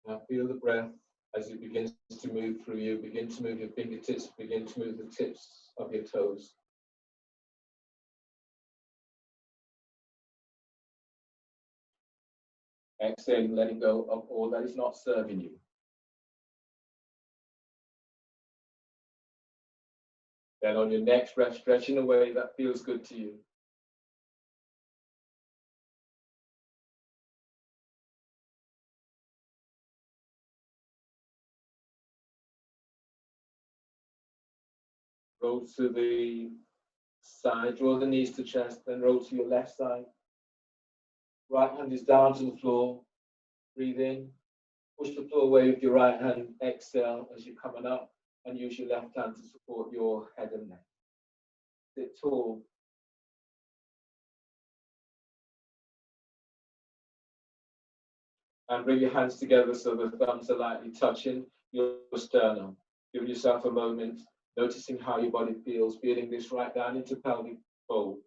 Now feel the breath as it begins to move through you. Begin to move your fingertips. Begin to move the tips of your toes. Exhale, letting go of all that is not serving you. Then on your next breath, stretch in a way that feels good to you. Roll to the side, draw the knees to chest, then roll to your left side. Right hand is down to the floor. Breathe in. Push the floor away with your right hand. Exhale as you're coming up, and use your left hand to support your head and neck. Sit tall. And bring your hands together so the thumbs are lightly touching your sternum. Give yourself a moment, noticing how your body feels, feeling this right down into pelvic fold.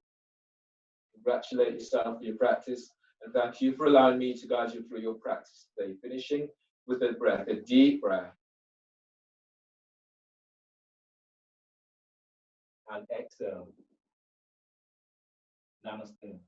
Congratulate yourself for your practice, and thank you for allowing me to guide you through your practice today. Finishing with a breath, a deep breath. And exhale. Namaste.